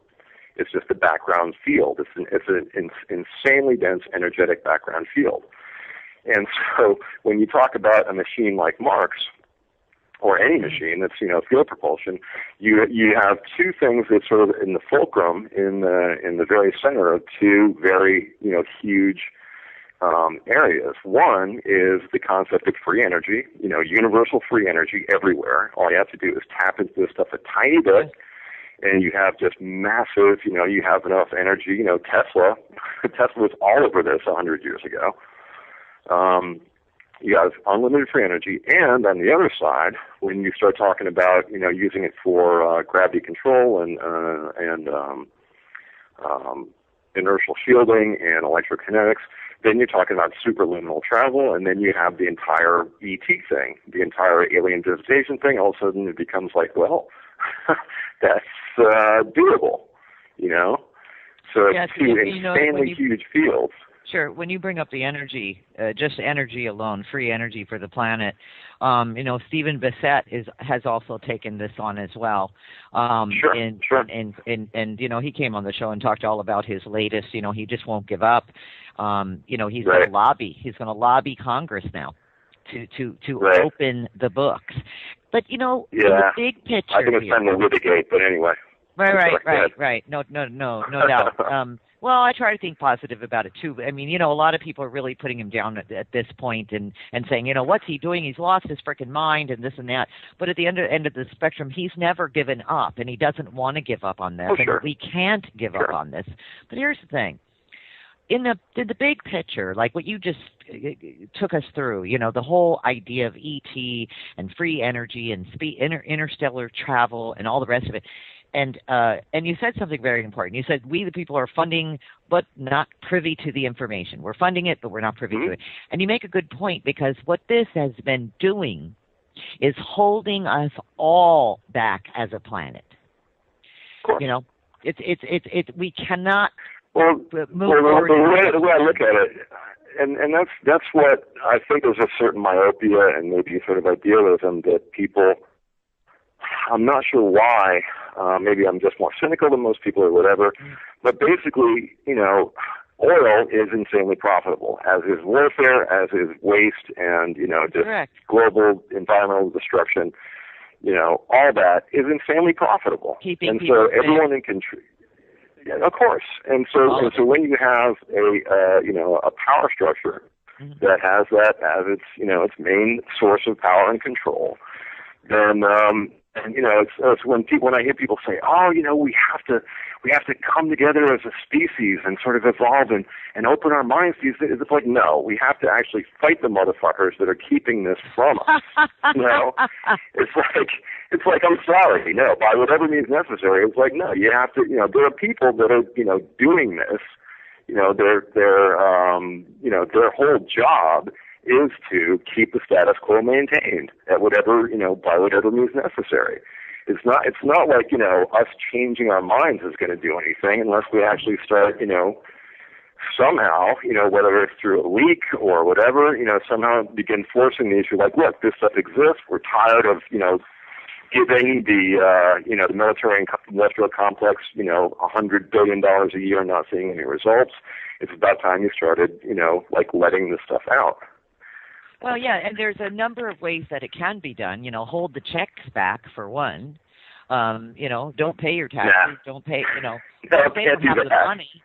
It's just the background field. It's an insanely dense, energetic background field. And so when you talk about a machine like Mark's, or any machine that's, field propulsion, you have two things that sort of in the fulcrum, in the very center of two very, huge areas. One is the concept of free energy, universal free energy everywhere. All you have to do is tap into this stuff a tiny bit, and you have just massive, you have enough energy. Tesla was all over this 100 years ago. You have unlimited free energy, and on the other side, when you start talking about, using it for gravity control and inertial shielding and electrokinetics, then you're talking about superluminal travel, and then you have the entire ET thing, the entire alien visitation thing. All of a sudden, it becomes like, well, that's doable, So it's two insanely huge fields. Sure. When you bring up the energy, just energy alone, free energy for the planet, Stephen Bissett has also taken this on as well. Sure. And he came on the show and talked all about his latest. He just won't give up. He's right. going to lobby. He's going to lobby Congress now to right. open the books. But in yeah. the big picture, I think it's time to litigate. But anyway. Right. No doubt. Well, I try to think positive about it too. I mean, a lot of people are really putting him down at this point and saying, what's he doing? He's lost his freaking mind and this and that. But at the end of the spectrum, he's never given up, and he doesn't want to give up on this. Oh, sure. And we can't give up on this. But here's the thing. In the big picture, like what you just took us through, the whole idea of ET and free energy and interstellar travel and all the rest of it. And you said something very important. You said we, the people, are funding but not privy to the information. We're funding it, but we're not privy to it. And you make a good point, because what this has been doing is holding us all back as a planet. Of course. We cannot move forward. The way I look at it, and that's what I think there's a certain myopia and maybe sort of idealism that people, I'm not sure why, maybe I'm just more cynical than most people or whatever, but basically, oil is insanely profitable, as is warfare, as is waste, and, just Correct. Global environmental destruction, all that is insanely profitable. Keeping so everyone in control. Yeah, of course. And so when you have a power structure that has that as its main source of power and control, then it's when I hear people say, we have to come together as a species and sort of evolve and open our minds to these things. It's like, no, we have to actually fight the motherfuckers that are keeping this from us. It's like, I'm sorry, by whatever means necessary. It's like, no, you have to, there are people that are, doing this, their whole job is to keep the status quo maintained at whatever, by whatever means necessary. It's not like, us changing our minds is going to do anything unless we actually start, somehow, whether it's through a leak or whatever, somehow begin forcing the issue like, look, this stuff exists. We're tired of, giving the military and industrial complex, $100 billion a year and not seeing any results. It's about time you started, letting this stuff out. Well, yeah, and there's a number of ways that it can be done. Hold the checks back for one. Don't pay your taxes. Don't pay. If they don't have the money.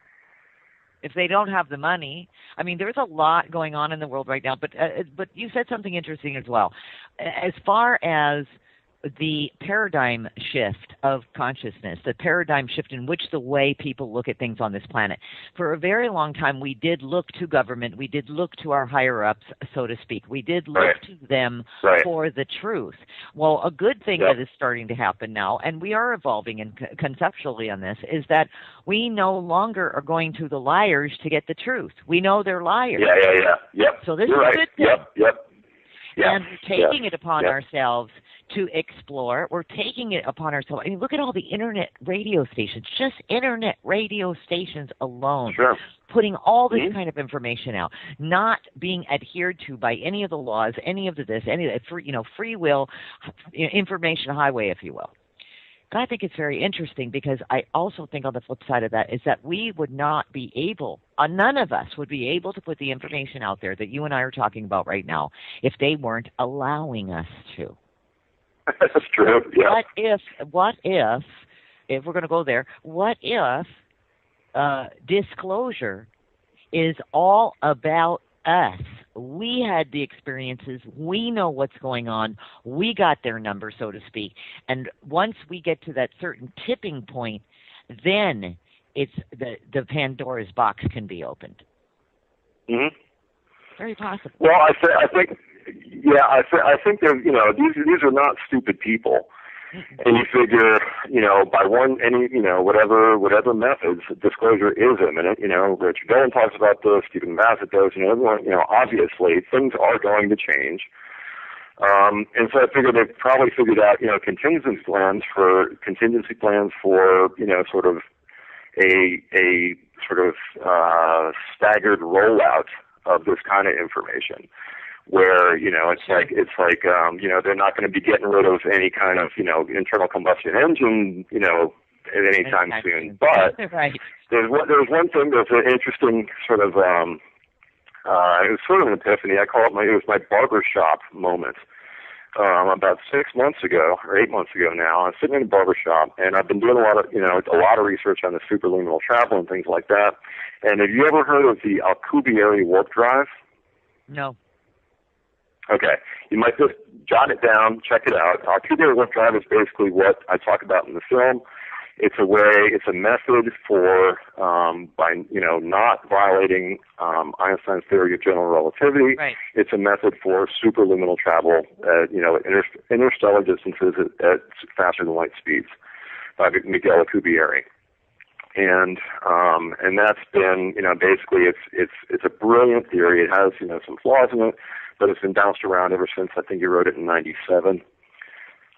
If they don't have the money, I mean, there's a lot going on in the world right now. But you said something interesting as well, as far as the paradigm shift of consciousness, the paradigm shift in which the way people look at things on this planet. For a very long time, we did look to government. We did look to our higher-ups, so to speak. We did look to them for the truth. Well, a good thing that is starting to happen now, and we are evolving conceptually on this, is that we no longer are going to the liars to get the truth. We know they're liars. Yep. So this is a good thing. Yep. And we're taking it upon ourselves to explore. We're taking it upon ourselves. I mean, look at all the internet radio stations, just internet radio stations alone, putting all this kind of information out, not being adhered to by any of the laws, any of this, any of the free will, information highway, if you will. I think it's very interesting, because I also think on the flip side of that is that we would not be able, none of us would be able to put the information out there that you and I are talking about right now if they weren't allowing us to. That's true. Yeah. What if we're going to go there, what if disclosure is all about us? We had the experiences. We know what's going on. We got their number, so to speak. And once we get to that certain tipping point, then it's the Pandora's box can be opened. Mm-hmm. Very possible. Well, I think there's, these are not stupid people. And you figure, by whatever methods, disclosure is imminent. Richard Dolan talks about this, Stephen Bassett does, everyone, obviously things are going to change. And so I figured they've probably figured out, contingency plans for, sort of a sort of, staggered rollout of this kind of information. Where, it's like, they're not going to be getting rid of any kind of, internal combustion engine, at any time soon. But there's one thing that's an interesting sort of, it was sort of an epiphany. I call it it was my barbershop moment. about 6 months ago, or 8 months ago now. I'm sitting in a barber shop, and I've been doing a lot of research on the superluminal travel and things like that. And have you ever heard of the Alcubierre warp drive? No. Okay. You might just jot it down, check it out. Alcubierre warp drive is basically what I talk about in the film. It's a method for, not violating Einstein's theory of general relativity. Right. It's a method for superluminal travel at, interstellar distances at faster than light speeds by Miguel Alcubierre. And that's been, basically it's a brilliant theory. It has, some flaws in it, but it's been bounced around ever since. I think he wrote it in 1997.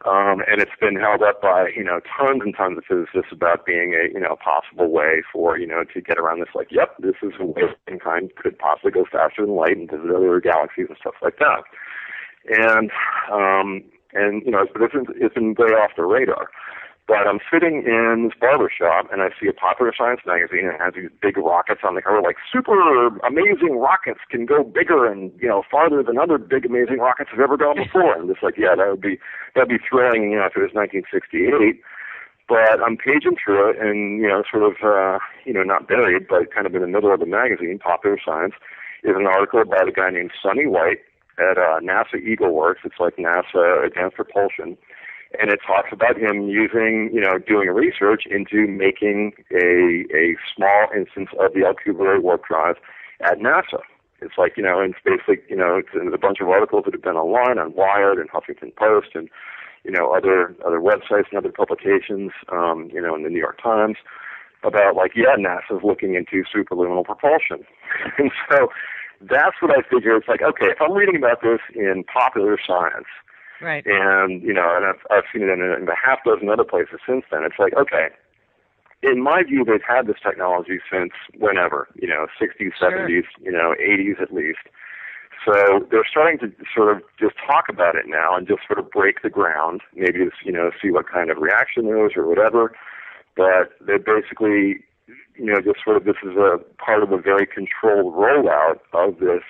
And it's been held up by, tons and tons of physicists about being a possible way for, to get around this, this is a way mankind could possibly go faster than light and visit other galaxies and stuff like that. But it's been way off the radar. But I'm sitting in this barber shop, and I see a Popular Science magazine, and it has these big rockets on the cover, like super amazing rockets can go bigger and, farther than other big amazing rockets have ever gone before. And I'm just like, yeah, that'd be thrilling, if it was 1968. But I'm paging through it, and, not buried, but kind of in the middle of the magazine, Popular Science, is an article about a guy named Sonny White at NASA Eagle Works. It's like NASA Advanced Propulsion. And it talks about him using, doing research into making a small instance of the Alcubierre warp drive at NASA. It's like, and it's basically, it's a bunch of articles that have been online on Wired and Huffington Post and, other websites and other publications, in the New York Times about NASA's looking into superluminal propulsion. And so that's what I figure. It's like, okay, if I'm reading about this in Popular Science, right, and and I've seen it in a half dozen other places since then. It's like, okay, in my view, they've had this technology since whenever, 60s, 70s, 80s at least. So they're starting to sort of just talk about it now and just sort of break the ground, maybe to, see what kind of reaction there is or whatever. But they're basically, just sort of, this is a part of a very controlled rollout of this,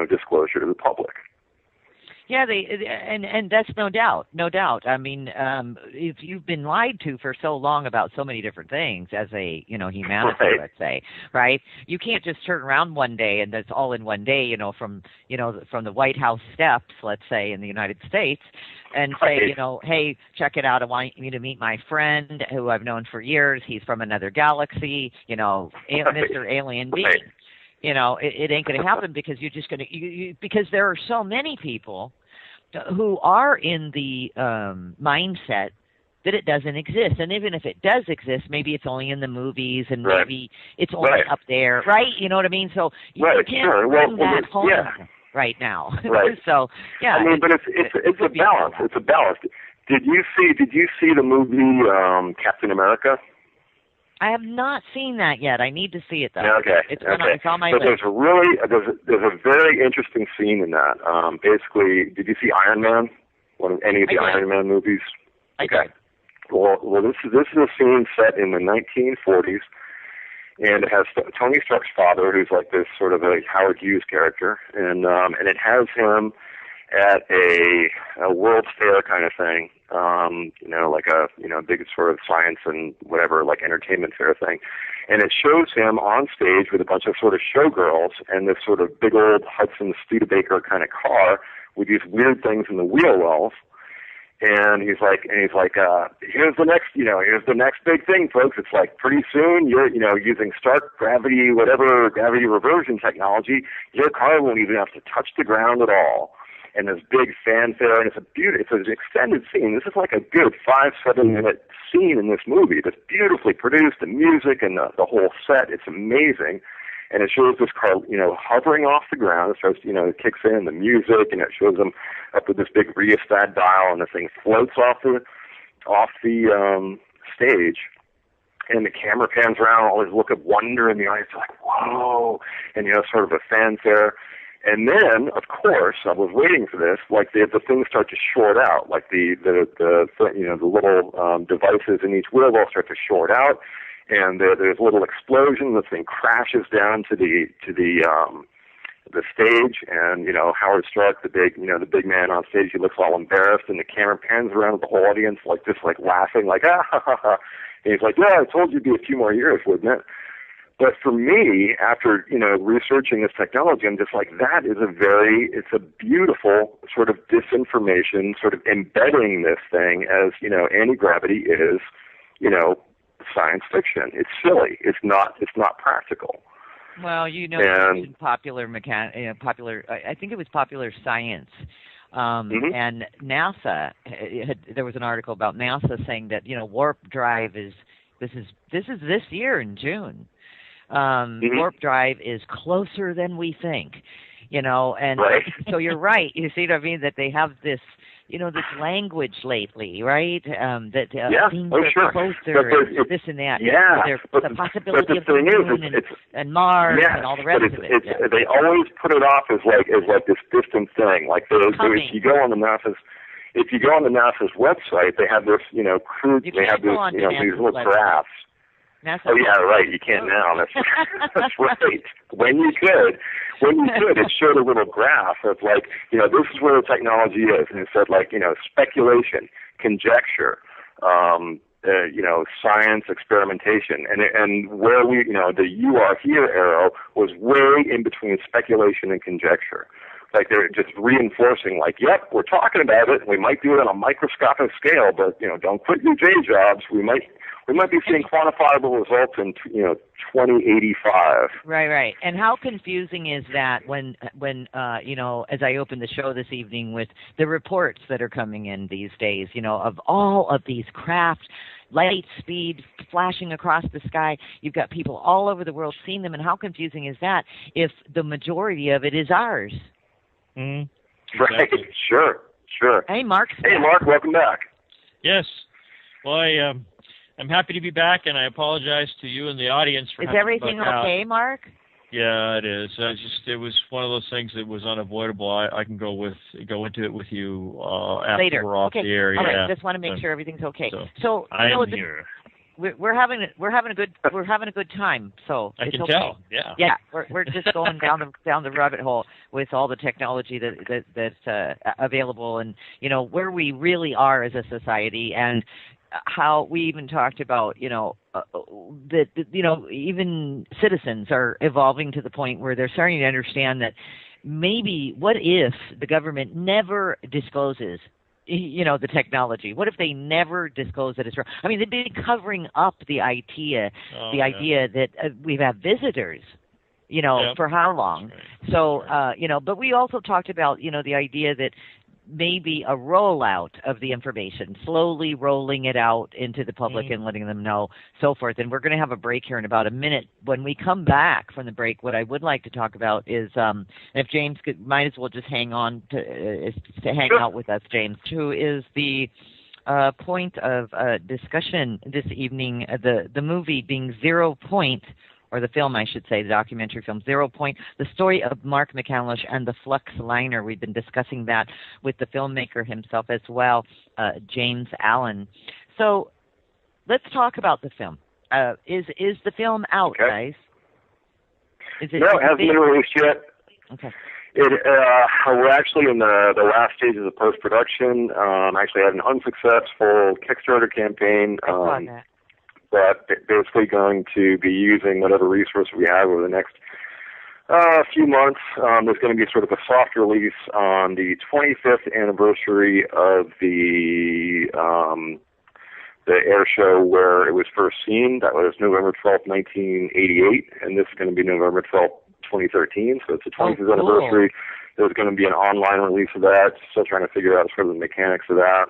disclosure to the public. Yeah, and that's no doubt. I mean, if you've been lied to for so long about so many different things as a, humanity, right, let's say, right? You can't just turn around one day and that's all in one day, from the White House steps, let's say, in the United States, and say, right, hey, check it out. I want you to meet my friend who I've known for years. He's from another galaxy, Mr. Alien Being. Right. It ain't going to happen because you're just going to, because there are so many people who are in the mindset that it doesn't exist. And even if it does exist, maybe it's only in the movies and right, maybe it's only right, up there, right? You know what I mean? So you right, can't sure, bring that home yeah, right now. Right. So, yeah. I mean, but it's a balance. It's a balance. Did you see the movie Captain America? I have not seen that yet. I need to see it though. Okay. It's on my list. There's a very interesting scene in that. Basically, did you see Iron Man? Any of the Iron Man movies? Okay. Well, this is a scene set in the 1940s, and it has Tony Stark's father, who's like this sort of a Howard Hughes character, and it has him at a World's Fair kind of thing, like a big sort of science and whatever, like entertainment fair thing. And it shows him on stage with a bunch of sort of showgirls and this sort of big old Hudson Studebaker kind of car with these weird things in the wheel wells. And he's like, here's the next big thing, folks. It's like pretty soon you're, using Stark gravity reversion technology, your car won't even have to touch the ground at all. And this big fanfare, and it's an extended scene. This is like a good 5-7 minute scene in this movie. It's beautifully produced, the music and the whole set. It's amazing. And it shows this car, hovering off the ground. It starts, it kicks in the music, and it shows them up with this big rheostat dial, and the thing floats off the stage. And the camera pans around, all this look of wonder in the eyes, like, whoa, and, sort of a fanfare. And then, of course, I was waiting for this, like the things start to short out, like the little devices in each wheel will start to short out, and there's a little explosion. The thing crashes down to the the stage, and Howard Stark, the big man on stage, he looks all embarrassed, and the camera pans around with the whole audience just laughing, like ah ha ha ha. And he's like, yeah, I told you it'd be a few more years, wouldn't it? But for me, after researching this technology, I'm just like, it's a beautiful sort of disinformation, sort of embedding this thing as anti-gravity is science fiction. It's silly. It's not practical. Well, popular I think it was Popular Science. And NASA, there was an article about NASA saying that warp drive is this year in June. Warp drive is closer than we think, and right. So you're right. You see what I mean? That they have this this language lately, right? That things are closer, this and that. Yeah, but the possibility of the moon and Mars and all the rest of it. They always put it off as this distant thing. Like if you go on the NASA's website, they have this crude. They have this these little graphs. NASA yeah, right. You can't now. That's right. When you could, it showed a little graph of this is where the technology is, and it said speculation, conjecture, science, experimentation, and where the "you are here" arrow was way in between speculation and conjecture. They're just reinforcing, yep, we're talking about it. We might do it on a microscopic scale, but don't quit your day jobs. We might be seeing quantifiable results in 2085. Right. And how confusing is that when as I open the show this evening with the reports that are coming in these days, of all of these craft, light speed flashing across the sky. You've got people all over the world seeing them, and how confusing is that if the majority of it is ours? Mm-hmm. Right. Exactly. Sure. Hey, Mark. Hey, Mark. Welcome back. Yes. Well, I'm happy to be back, and I apologize to you and the audience for. Is everything okay, Mark? Yeah, it is. It was one of those things that was unavoidable. I can go into it with you after later. We're off the air. All right. Yeah. Just want to make sure everything's okay. So I'm here. We're having a good time. So I can okay. tell. Yeah. Yeah. We're just going down the rabbit hole with all the technology that's available, and where we really are as a society, and how we even talked about that even citizens are evolving to the point where they're starting to understand that maybe what if the government never discloses the technology? What if they never disclose that it's wrong? I mean, they've been covering up the idea that we have visitors, for how long? Right. So, but we also talked about, the idea that maybe a rollout of the information, slowly rolling it out into the public and letting them know, so forth. And we're going to have a break here in about a minute. When we come back from the break, what I would like to talk about is, if James might as well just hang on to hang out with us, James, who is the point of discussion this evening, the movie being 0 Point, or the film, I should say, the documentary film, 0 Point, the story of Mark McCandlish and the Flux Liner. We've been discussing that with the filmmaker himself as well, James Allen. So let's talk about the film. Is the film out, guys? No, it hasn't been released yet. Okay. We're actually in the last stages of post-production. Actually had an unsuccessful Kickstarter campaign. But basically going to be using whatever resource we have over the next few months. There's going to be sort of a soft release on the 25th anniversary of the air show where it was first seen. That was November 12th, 1988, and this is going to be November 12th, 2013. So it's the 25th anniversary. There's going to be an online release of that. Still trying to figure out sort of the mechanics of that.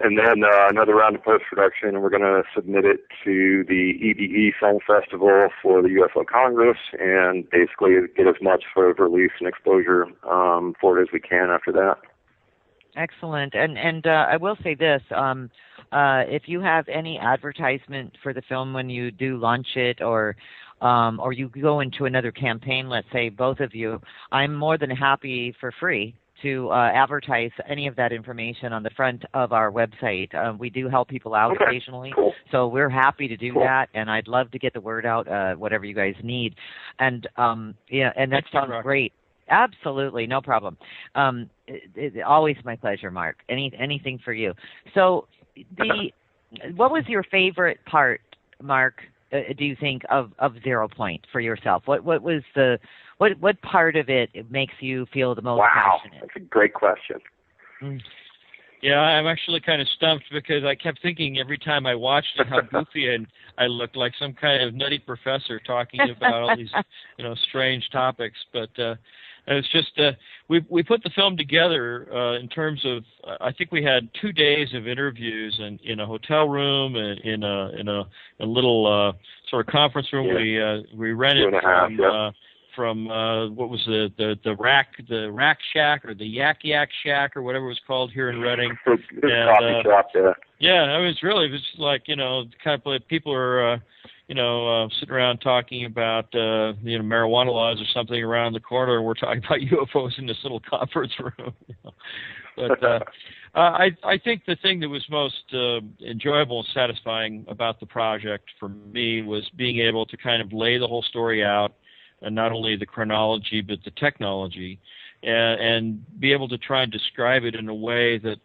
And then another round of post-production, and we're going to submit it to the EBE Film Festival for the UFO Congress and basically get as much sort of release and exposure for it as we can after that. Excellent. And I will say this, if you have any advertisement for the film when you do launch it, or you go into another campaign, let's say both of you, I'm more than happy for free to advertise any of that information on the front of our website. We do help people out occasionally, so we're happy to do that, and I'd love to get the word out, whatever you guys need. And and that sounds great. Absolutely, no problem. Always my pleasure, Mark. Anything for you. So, what was your favorite part, Mark? Do you think of 0 Point for yourself? What was what part of it makes you feel the most passionate? That's a great question. Yeah, I'm actually kind of stumped because I kept thinking every time I watched it how goofy and I looked like some kind of nutty professor talking about all these, strange topics. But it's just we put the film together in terms of I think we had 2 days of interviews in a hotel room and in a little sort of conference room we rented from what was the Rack Shack or the Yak Shack or whatever it was called here in Reading. Coffee shop, yeah. Yeah, it was like kind of like people are sitting around talking about marijuana laws or something around the corner, and we're talking about UFOs in this little conference room. But I think the thing that was most enjoyable and satisfying about the project for me was being able to kind of lay the whole story out, and not only the chronology but the technology, and be able to try and describe it in a way that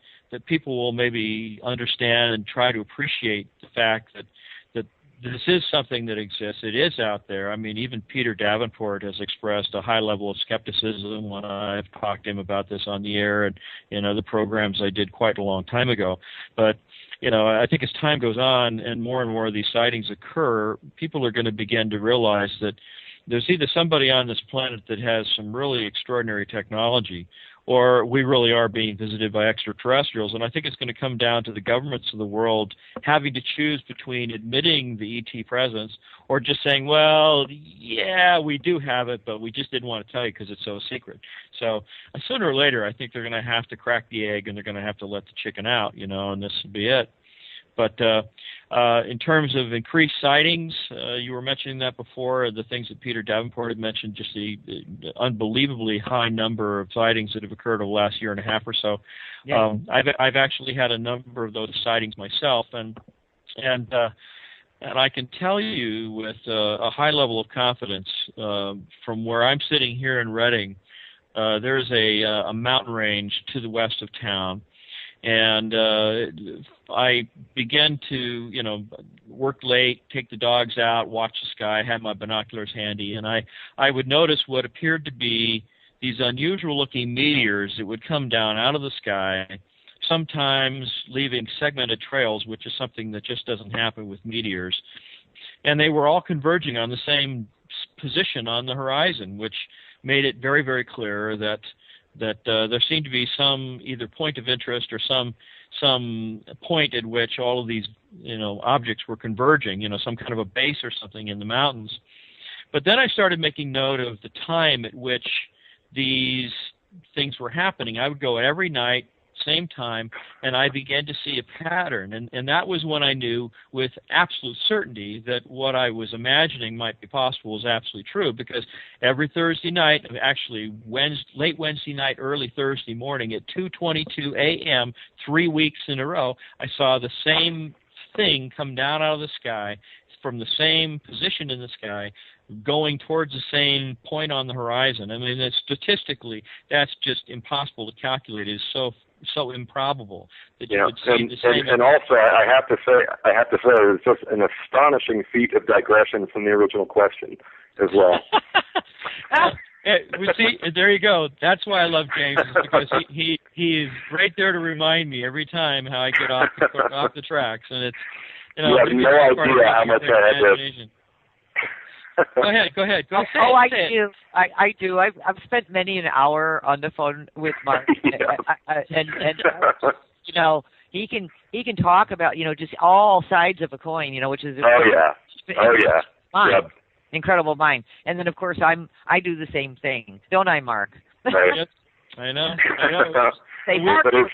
people will maybe understand and try to appreciate the fact that this is something that exists. It is out there. I mean, even Peter Davenport has expressed a high level of skepticism when I've talked to him about this on the air and in other programs I did quite a long time ago. But I think as time goes on and more of these sightings occur, people are going to begin to realize that there's either somebody on this planet that has some really extraordinary technology, or we really are being visited by extraterrestrials. And I think it's going to come down to the governments of the world having to choose between admitting the ET presence or just saying, well, yeah, we do have it, but we just didn't want to tell you because it's so secret. So sooner or later, I think they're going to have to crack the egg and they're going to have to let the chicken out, and this will be it. But in terms of increased sightings, you were mentioning that before, the things that Peter Davenport had mentioned, just the unbelievably high number of sightings that have occurred over the last year and a half or so. Yeah. I've actually had a number of those sightings myself, and I can tell you with a high level of confidence from where I'm sitting here in Reading, there's a mountain range to the west of town. And I began to, work late, take the dogs out, watch the sky, have my binoculars handy, and I would notice what appeared to be these unusual-looking meteors that would come down out of the sky, sometimes leaving segmented trails, which is something that just doesn't happen with meteors. And they were all converging on the same position on the horizon, which made it very, very clear that there seemed to be some either point of interest or some point at which all of these objects were converging, some kind of a base or something in the mountains. But then I started making note of the time at which these things were happening. I would go every night, same time, and I began to see a pattern. And that was when I knew with absolute certainty that what I was imagining might be possible was absolutely true, because every Thursday night, actually late Wednesday night, early Thursday morning at 2:22 a.m., 3 weeks in a row, I saw the same thing come down out of the sky from the same position in the sky, going towards the same point on the horizon. I mean, statistically, that's just impossible to calculate. It is so improbable that you would see the same. And also, I have to say, it was just an astonishing feat of digression from the original question as well. See, there you go. That's why I love James, is because he is right there to remind me every time how I get off the tracks, and it's you have no idea how much I had to. Go ahead. I do. I've spent many an hour on the phone with Mark, and he can talk about just all sides of a coin, which is Yep. Incredible mind. And then of course I do the same thing, don't I, Mark? Right. Yep. I know. Say, Mark, but as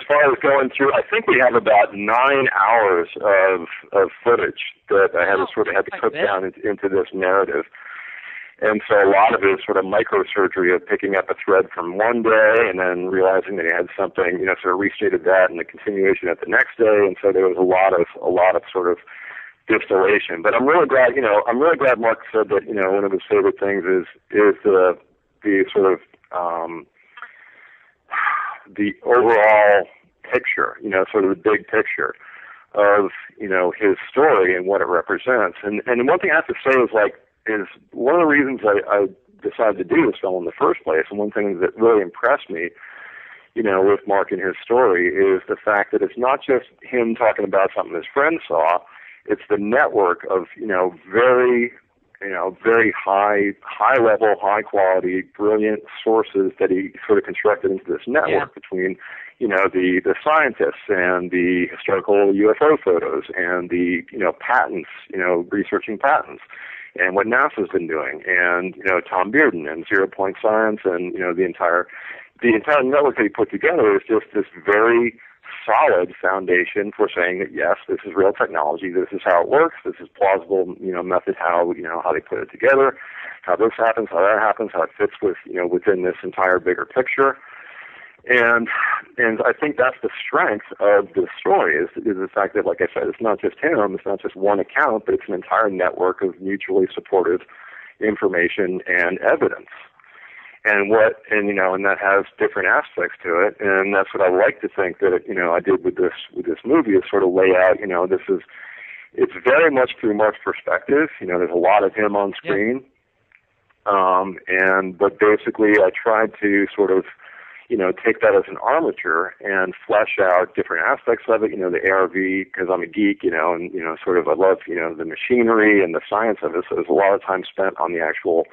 far as going through, I think we have about 9 hours of footage that I had to put down into this narrative. And so a lot of it is sort of microsurgery of picking up a thread from one day and then realizing that he had something, sort of restated that and the continuation at the next day. And so there was a lot of sort of distillation. But I'm really glad, Mark said that, one of his favorite things is the sort of the overall picture, sort of the big picture of, his story and what it represents. And one thing I have to say is one of the reasons I decided to do this film in the first place, and one thing that really impressed me, with Mark and his story, is the fact that it's not just him talking about something his friend saw, it's the network of, very high level, high quality, brilliant sources that he sort of constructed into this network between, the scientists and the historical UFO photos and the, patents, researching patents and what NASA's been doing, and, Tom Bearden and 0 Point Science, and, the entire network that he put together is just this very solid foundation for saying that, yes, this is real technology, this is how it works, this is plausible, method how they put it together, how this happens, how that happens, how it fits with, within this entire bigger picture. And I think that's the strength of the story is the fact that, like I said, it's not just him, it's not just one account, but it's an entire network of mutually supportive information and evidence. And that has different aspects to it, and that's what I like to think that I did with this movie, is sort of lay out, it's very much through Mark's perspective. There's a lot of him on screen, but basically I tried to sort of take that as an armature and flesh out different aspects of it. The ARV, because I'm a geek, and sort of I love the machinery and the science of it. So there's a lot of time spent on the actual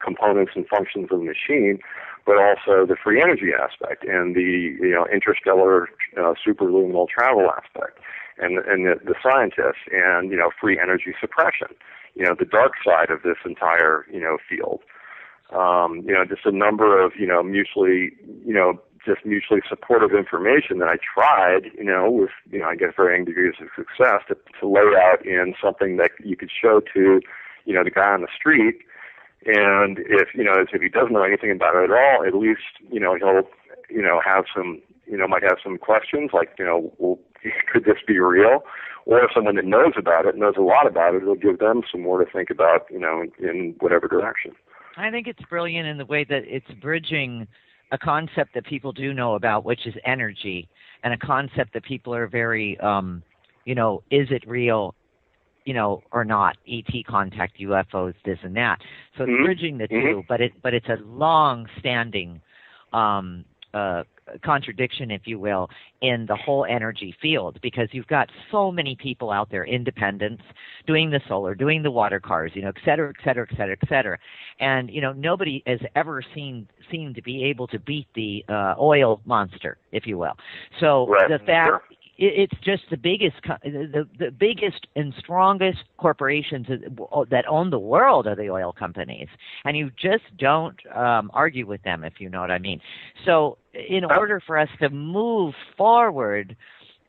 components and functions of the machine, but also the free energy aspect and the, interstellar superluminal travel aspect and the scientists and, free energy suppression, the dark side of this entire, field. Just a number of, mutually supportive information that I tried, with, I guess varying degrees of success to lay out in something that you could show to, the guy on the street. And if he doesn't know anything about it at all, at least, he'll, have some, might have some questions like, well, could this be real? Or if someone that knows about it, knows a lot about it, it'll give them some more to think about, in whatever direction. I think it's brilliant in the way that it's bridging a concept that people do know about, which is energy, and a concept that people are very, is it real? Or not, ET contact, UFOs, this and that. So it's bridging the two, but it's a long-standing contradiction, if you will, in the whole energy field, because you've got so many people out there, independents, doing the solar, doing the water cars, et cetera, et cetera, et cetera, et cetera. And, nobody has ever seemed to be able to beat the oil monster, if you will. So the fact... It's just the biggest and strongest corporations that own the world are the oil companies, and you just don't argue with them, if you know what I mean. So, in order for us to move forward,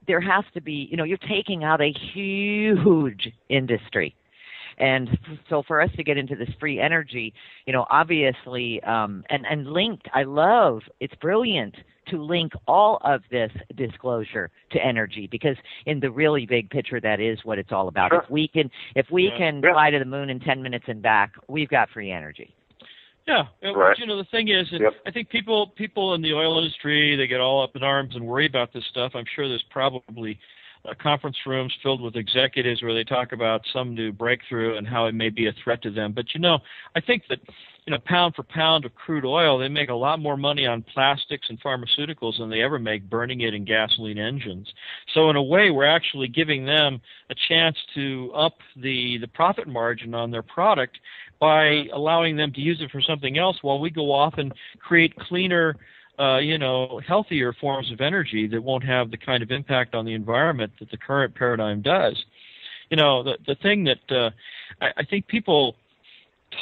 there has to be, you're taking out a huge industry. And so for us to get into this free energy, obviously, and linked, it's brilliant to link all of this disclosure to energy, because in the really big picture, that is what it's all about. Sure. If we can fly to the moon in 10 minutes and back, we've got free energy. Yeah, right. The thing is, I think people in the oil industry, they get all up in arms and worry about this stuff. I'm sure there's probably conference rooms filled with executives where they talk about some new breakthrough and how it may be a threat to them. But, I think that, pound for pound of crude oil, they make a lot more money on plastics and pharmaceuticals than they ever make burning it in gasoline engines. So in a way, we're actually giving them a chance to up the profit margin on their product by allowing them to use it for something else while we go off and create cleaner, healthier forms of energy that won't have the kind of impact on the environment that the current paradigm does. The thing that I think people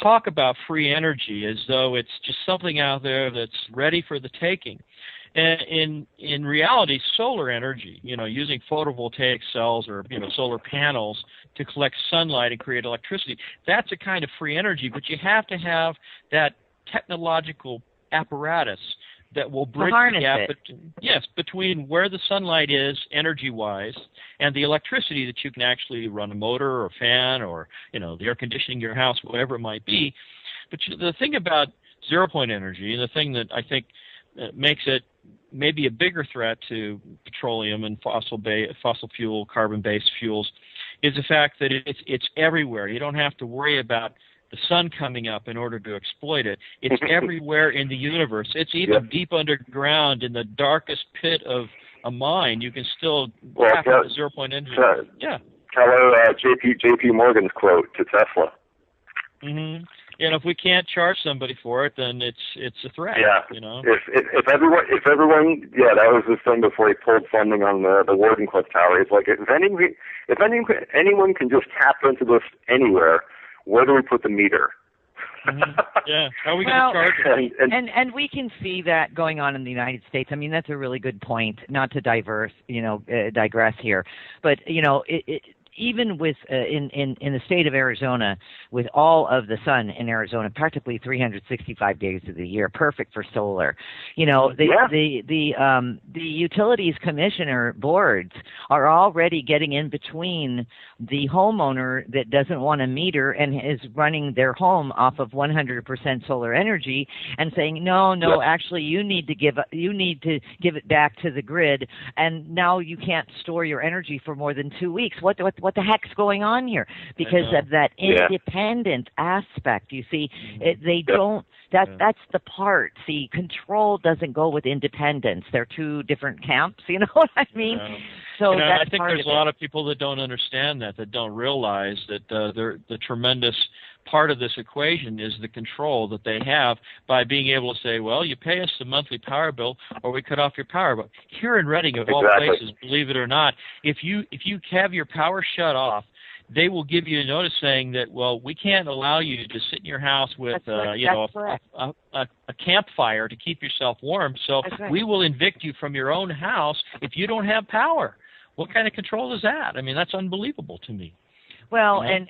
talk about free energy as though it's just something out there that's ready for the taking. And in reality, solar energy, using photovoltaic cells or, solar panels to collect sunlight and create electricity, that's a kind of free energy, but you have to have that technological apparatus that will bridge the gap between where the sunlight is energy-wise and the electricity that you can actually run a motor or a fan or, the air conditioning in your house, whatever it might be. But the thing about zero-point energy, and the thing that I think makes it maybe a bigger threat to petroleum and fossil fuel, carbon-based fuels, is the fact that it's everywhere. You don't have to worry about the sun coming up in order to exploit it. It's everywhere in the universe. It's even deep underground in the darkest pit of a mine. You can still tap into zero-point energy. Keller, J.P. Morgan's quote to Tesla. Mm-hmm. And if we can't charge somebody for it, then it's a threat. Yeah. If everyone, that was the thing before he pulled funding on the Wardenclyffe Tower. It's like if anyone can just tap into this anywhere, where do we put the meter? Mm-hmm. Yeah, how are we going to charge it? And we can see that going on in the United States. I mean, that's a really good point. Not to digress here, but even with in the state of Arizona, with all of the sun in Arizona, practically 365 days of the year, perfect for solar. The utilities commissioner boards are already getting in between the homeowner that doesn't want a meter and is running their home off of 100% solar energy and saying, no, actually you need to give it back to the grid, and now you can't store your energy for more than 2 weeks. What the heck's going on here? Because of that independent aspect. You see, they don't. That's the part. See, control doesn't go with independence. They're two different camps. You know what I mean? So I think there's a lot of people that don't understand that don't realize that the tremendous part of this equation is the control that they have by being able to say, well, you pay us the monthly power bill or we cut off your power bill. Here in Reading, of all places, believe it or not, if you have your power shut off, they will give you a notice saying that, well, we can't allow you to sit in your house with a campfire to keep yourself warm, so we will evict you from your own house if you don't have power. What kind of control is that? I mean, that's unbelievable to me. Well, and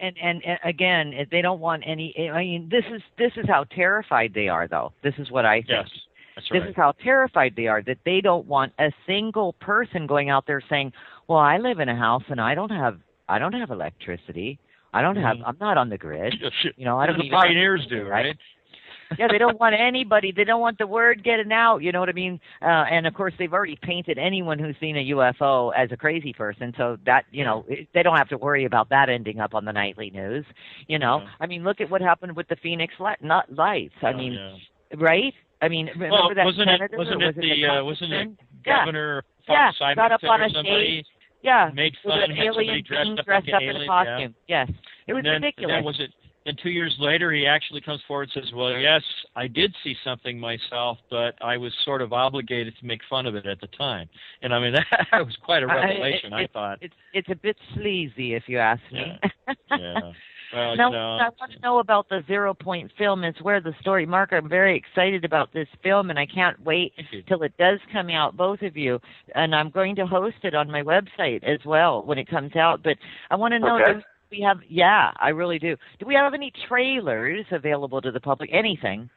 again, they don't want any. I mean, this is how terrified they are, though. This is what I think. Yes, that's right. This is how terrified they are, that they don't want a single person going out there saying, "Well, I live in a house and I don't have electricity. I'm not on the grid. I don't." The pioneers do, right? Yeah, they don't want anybody. They don't want the word getting out. You know what I mean? And of course, they've already painted anyone who's seen a UFO as a crazy person, so that they don't have to worry about that ending up on the nightly news. I mean, look at what happened with the Phoenix lights. I mean, right? I mean, remember that wasn't senator? Wasn't it Governor Simon got up on a somebody? stage. Yeah, made fun with an alien being dressed up in a costume. Yes, it was ridiculous. And 2 years later, he actually comes forward and says, well, yes, I did see something myself, but I was sort of obligated to make fun of it at the time. And I mean, that was quite a revelation, I thought. It's a bit sleazy, if you ask me. Yeah. Well, now, I want to know about the 0 Point film. It's where the story, Mark, I'm very excited about this film, and I can't wait till it does come out, both of you. And I'm going to host it on my website as well when it comes out. But I want to know, we have, I really do. Do we have any trailers available to the public? Anything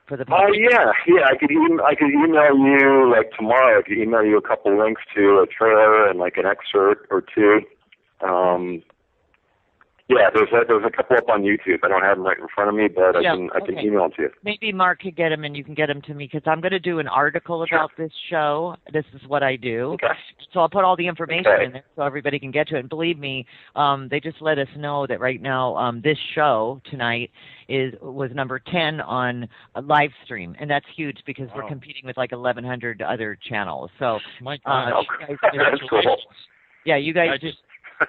for the public? Yeah. I could email you tomorrow. I could email you a couple links to a trailer and an excerpt or two. There's a couple up on YouTube. I don't have them right in front of me, but I can email them to you. Maybe Mark could get them and you can get them to me, because I'm going to do an article about this show. This is what I do. Okay. So I'll put all the information in there so everybody can get to it. And believe me, they just let us know that right now this show tonight was number 10 on a live stream, and that's huge because we're competing with 1,100 other channels. So my gosh, that's cool. Yeah, you guys just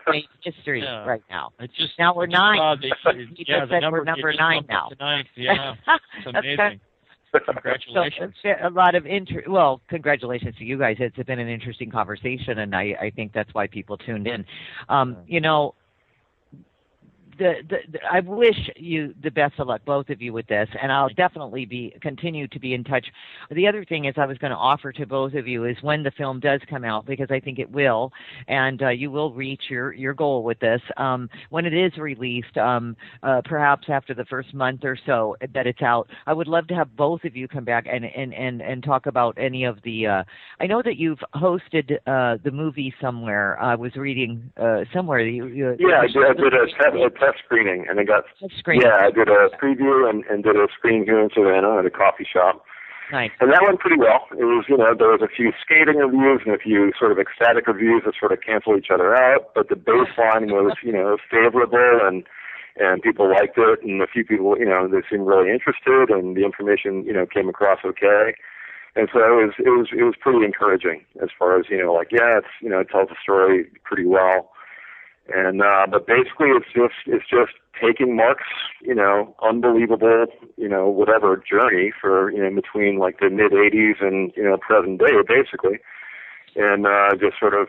made history right now. Now we're 9. We're number 9 now. Yeah, it's amazing. Congratulations. So, a lot of well, congratulations to you guys. It's been an interesting conversation, and I think that's why people tuned in. I wish you the best of luck, both of you, with this, and I'll definitely continue to be in touch. The other thing is I was going to offer to both of you is when the film does come out, because I think it will, and you will reach your goal with this. When it is released, perhaps after the first month or so that it's out, I would love to have both of you come back and talk about any of the. I know that you've hosted the movie somewhere. I was reading somewhere. I did a test screening, and it got. Yeah, I did a preview and did a screening here in Savannah at a coffee shop. Nice. And that went pretty well. It was, there was a few skating reviews and a few sort of ecstatic reviews that sort of cancel each other out, but the baseline was, favorable, and people liked it, and a few people, they seemed really interested, and the information, came across okay. And so it was pretty encouraging as far as, it tells the story pretty well. And but basically it's just taking Mark's, unbelievable, whatever journey for, between like the mid 80s and, present day basically. And just sort of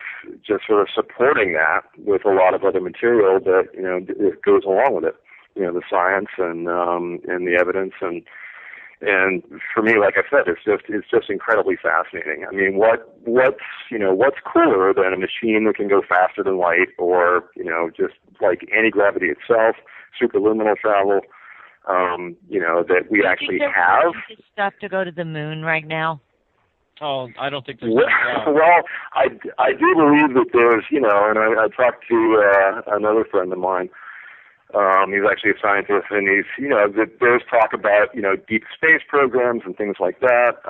supporting that with a lot of other material that, it goes along with it. The science and the evidence and for me, like I said, it's just incredibly fascinating. I mean, what's cooler than a machine that can go faster than light, or just like anti-gravity itself, superluminal travel, that we actually have. Stuff to go to the moon right now. Oh, I don't think there's. Well, I do believe that there's, and I talked to another friend of mine. He's actually a scientist, and he's, there's talk about, deep space programs and things like that.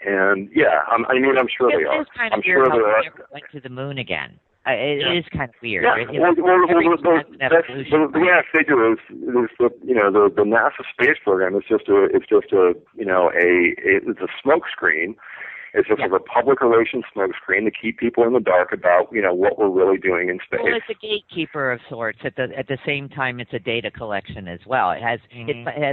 And yeah, I'm sure they are. I'm sure they are. Never went to the moon again. It is kind of weird. Yeah, the way I figure is the NASA space program is just a smoke screen. It's just a public relations smokescreen to keep people in the dark about, what we're really doing in space. Well, it's a gatekeeper of sorts. At the same time, it's a data collection as well. It has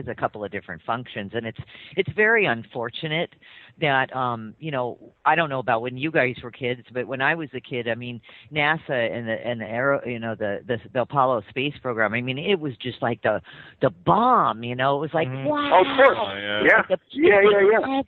a couple of different functions, and it's very unfortunate that I don't know about when you guys were kids, but when I was a kid, I mean, NASA and the Apollo space program. I mean, it was just like the bomb. It was like wow. Oh, of course. Yeah.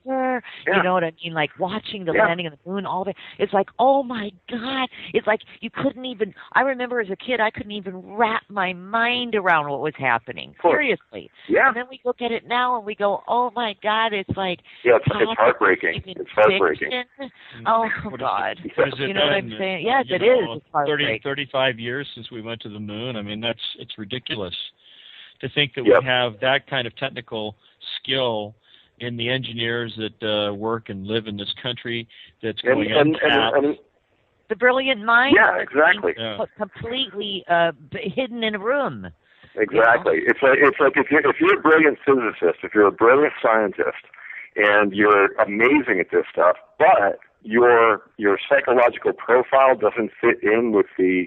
Ever. You know what I mean? Like watching the landing of the moon, all that. It's like, oh my God! It's like you couldn't even. I remember as a kid, I couldn't even wrap my mind around what was happening. Seriously. Yeah. And then we look at it now and we go, oh my God! It's like it's heartbreaking. It's heartbreaking. Oh God! What is it? You know what I'm saying? Yes, it is. It's heartbreaking. 35 years since we went to the moon. I mean, it's ridiculous to think that we have that kind of technical skill in the engineers that work and live in this country that's going untapped. The brilliant mind. Yeah, exactly. Completely hidden in a room. Exactly. It's like if you're a brilliant physicist, if you're a brilliant scientist, and you're amazing at this stuff, but your psychological profile doesn't fit in with the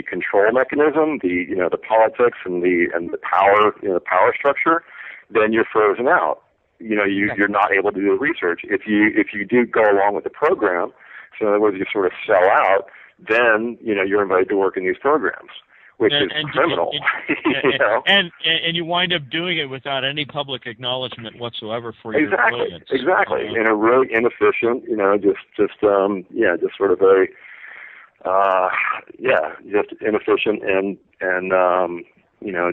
control mechanism, the politics and the power, the power structure, then you're frozen out. You're not able to do the research. If you do go along with the program, so in other words, you sort of sell out, then you're invited to work in these programs, which is criminal. And you wind up doing it without any public acknowledgement whatsoever for your brilliance. Exactly. In a really inefficient, just sort of a just inefficient and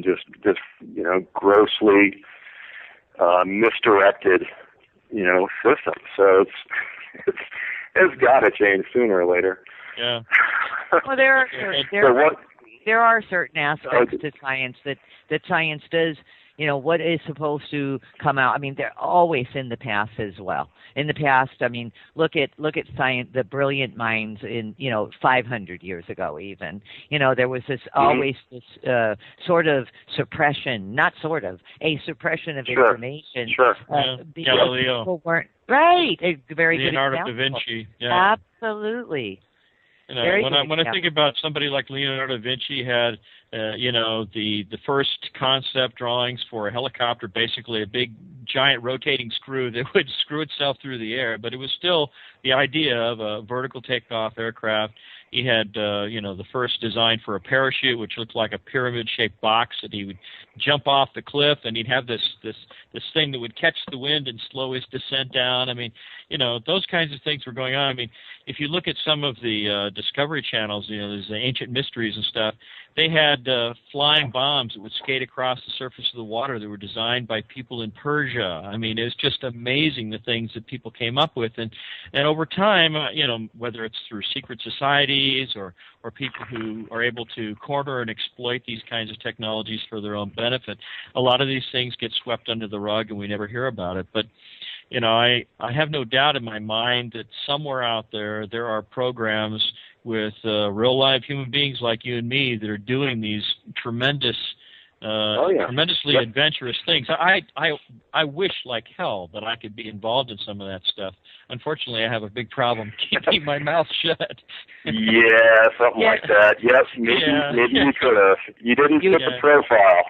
just grossly misdirected, system. So it's got to change sooner or later. Yeah. Well, there are certain aspects to science that science does. What is supposed to come out. I mean, they're always in the past as well. In the past, I mean, look at science, the brilliant minds in 500 years ago even. There was always this sort of suppression, not sort of, a suppression of information. Sure. Galileo. People weren't right. A very Leonardo good example. da Vinci. Yeah. Absolutely. When I think about somebody like Leonardo da Vinci had, the first concept drawings for a helicopter, basically a big giant rotating screw that would screw itself through the air, but it was still the idea of a vertical takeoff aircraft He had the first design for a parachute, which looked like a pyramid-shaped box that he would jump off the cliff, and he'd have this thing that would catch the wind and slow his descent down. I mean, those kinds of things were going on. I mean, if you look at some of the Discovery channels, there's the Ancient Mysteries and stuff. They had flying bombs that would skate across the surface of the water that were designed by people in Persia. I mean, it's just amazing the things that people came up with. And over time, whether it's through secret societies or people who are able to corner and exploit these kinds of technologies for their own benefit, a lot of these things get swept under the rug and we never hear about it. But I have no doubt in my mind that somewhere out there are programs with real live human beings like you and me that are doing these tremendously adventurous things. I wish like hell that I could be involved in some of that stuff. Unfortunately, I have a big problem keeping my mouth shut. Yeah, something like that. Yes, maybe you could have. You didn't fit the profile.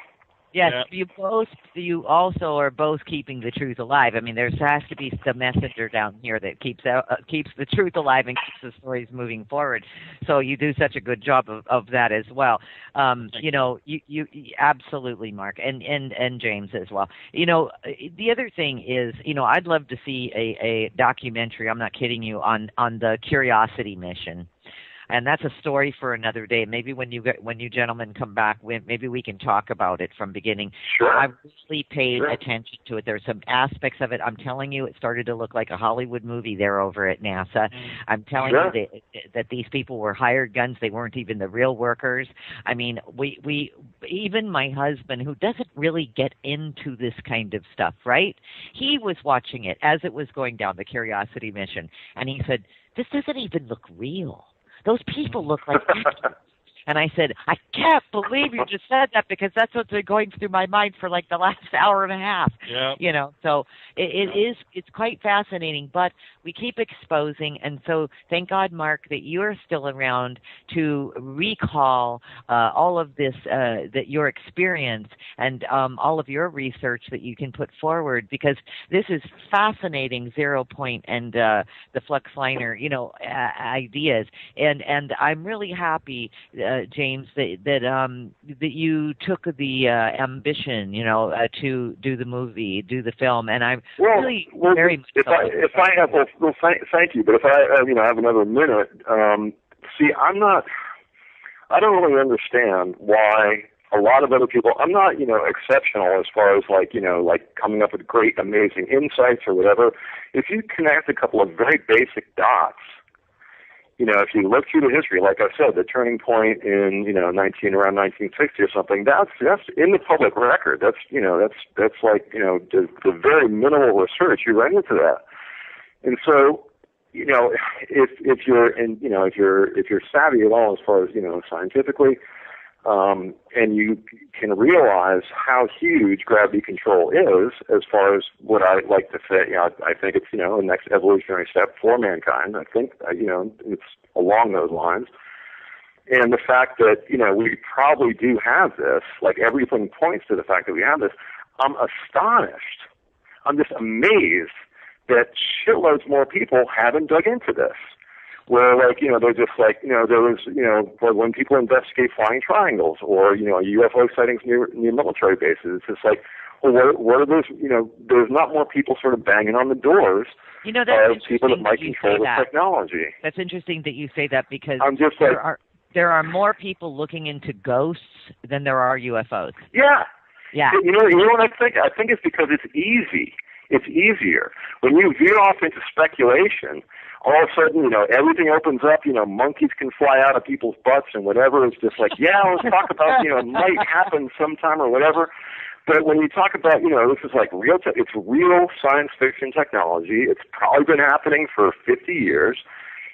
Yes, you also are both keeping the truth alive. I mean, there has to be the messenger down here that keeps the truth alive and keeps the stories moving forward. So you do such a good job of that as well. You absolutely, Mark, and James as well. The other thing is, I'd love to see a documentary. I'm not kidding you, on the Curiosity mission. And that's a story for another day. Maybe when you gentlemen come back, maybe we can talk about it from beginning. Sure. I've really paid attention to it. There's some aspects of it. I'm telling you, it started to look like a Hollywood movie there over at NASA. I'm telling you that these people were hired guns. They weren't even the real workers. I mean, we even my husband, who doesn't really get into this kind of stuff, right? He was watching it as it was going down, the Curiosity mission, and he said, "This doesn't even look real. Those people look like that." And I said, "I can't believe you just said that, because that's what's been going through my mind for like the last hour and a half." Yeah. So it's quite fascinating, but we keep exposing. And so thank God, Mark, that you're still around to recall all of this, that your experience and all of your research that you can put forward, because this is fascinating, Zero Point and the Flux Liner, ideas. And I'm really happy, James, that you took the ambition, to do the movie, do the film, and I'm really very much. If I have, thank you. But if I have another minute, I don't really understand why a lot of other people. I'm not, exceptional as far as like coming up with great, amazing insights or whatever. If you connect a couple of very basic dots. If you look through the history, like I said, the turning point in around 1960 or something, that's in the public record. That's like the very minimal research you run into that. And so if you're savvy at all as far as scientifically, and you can realize how huge gravity control is, as far as what I like to say, I think it's the next evolutionary step for mankind. I think it's along those lines, and the fact that we probably do have this, like everything points to the fact that we have this. I'm astonished. I'm just amazed that shitloads more people haven't dug into this. Where they're just there was when people investigate flying triangles or UFO sightings near military bases, it's just like, well, what are those? There's not more people sort of banging on the doors of people that might control the technology. That's interesting that you say that, because I'm just there are more people looking into ghosts than there are UFOs. Yeah. Yeah. You know what I think? I think it's because it's easy. It's easier when you veer off into speculation. All of a sudden, everything opens up, monkeys can fly out of people's butts and whatever. It's just like, let's talk about, it might happen sometime or whatever. But when you talk about, this is like it's real science fiction technology. It's probably been happening for 50 years.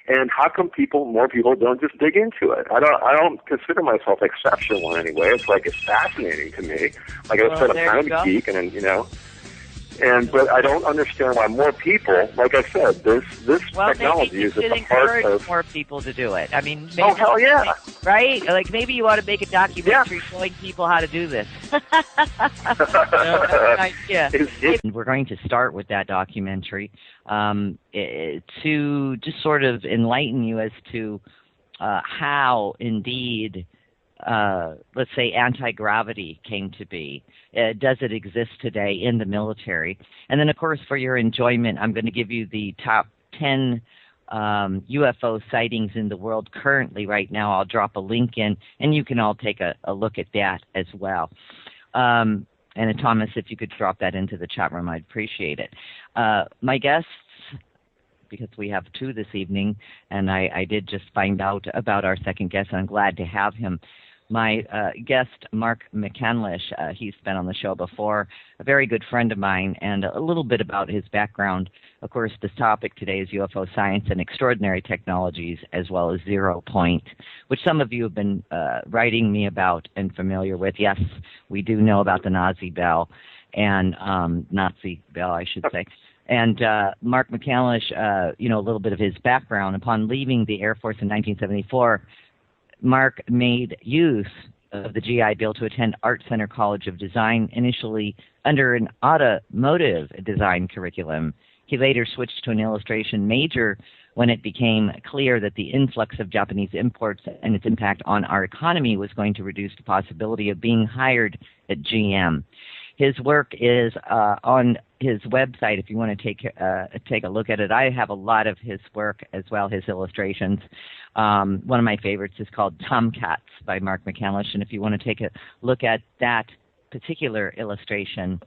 And how come more people don't just dig into it? I don't consider myself exceptional in any way. It's like, it's fascinating to me. Like I said, I'm kind of a geek but I don't understand why more people, like I said, this technology is at the heart of more people to do it. I mean, maybe, oh hell yeah, right? Like maybe you ought to make a documentary showing people how to do this. We're going to start with that documentary to just sort of enlighten you as to how indeed, let's say, anti-gravity came to be. Does it exist today in the military? And then, of course, for your enjoyment, I'm going to give you the top 10 UFO sightings in the world currently right now. I'll drop a link in, and you can all take a look at that as well. And Thomas, if you could drop that into the chat room, I'd appreciate it. My guests, because we have two this evening, and I did just find out about our second guest, and I'm glad to have him. My guest, Mark McCandlish, he's been on the show before, a very good friend of mine, and a little bit about his background. Of course, this topic today is UFO science and extraordinary technologies, as well as 0 Point, which some of you have been writing me about and familiar with. Yes, we do know about the Nazi bell, and Nazi bell, I should say. And Mark McCandlish, a little bit of his background. Upon leaving the Air Force in 1974, Mark made use of the GI Bill to attend Art Center College of Design, initially under an automotive design curriculum. He later switched to an illustration major when it became clear that the influx of Japanese imports and its impact on our economy was going to reduce the possibility of being hired at GM. His work is on his website if you want to take a look at it. I have a lot of his work as well, his illustrations. One of my favorites is called Tomcats by Mark McCandlish, and if you want to take a look at that particular illustration,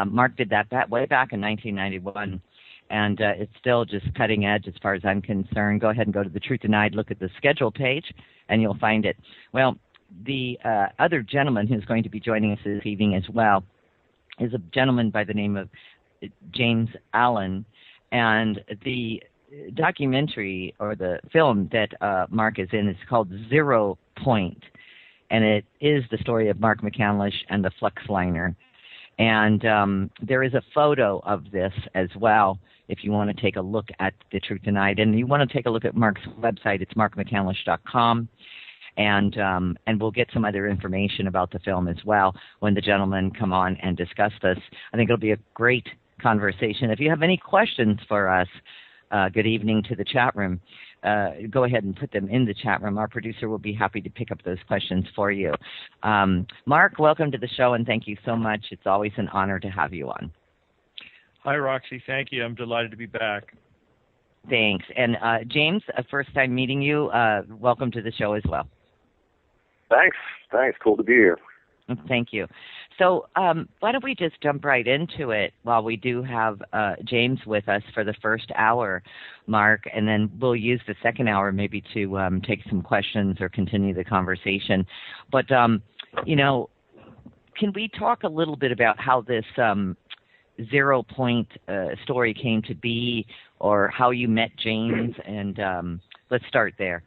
Mark did that way back in 1991, and it's still just cutting edge as far as I'm concerned. Go ahead and go to The Truth Denied, look at the schedule page, and you'll find it. Well, the other gentleman who's going to be joining us this evening as well is a gentleman by the name of James Allen, and the documentary or the film that Mark is in is called 0 Point, and it is the story of Mark McCandlish and the Flux Liner. And there is a photo of this as well if you want to take a look at The Truth Denied. And you want to take a look at Mark's website. It's markmccandlish.com. And we'll get some other information about the film as well when the gentlemen come on and discuss this. I think it'll be a great conversation. If you have any questions for us, good evening to the chat room. Go ahead and put them in the chat room. Our producer will be happy to pick up those questions for you. Mark, welcome to the show, and thank you so much. It's always an honor to have you on. Hi, Roxy. Thank you. I'm delighted to be back. Thanks. And James, first time meeting you. Welcome to the show as well. Thanks. Cool to be here. Thank you. So why don't we just jump right into it while we do have James with us for the first hour, Mark, and then we'll use the second hour maybe to take some questions or continue the conversation. But, can we talk a little bit about how this 0 Point story came to be, or how you met James? And let's start there.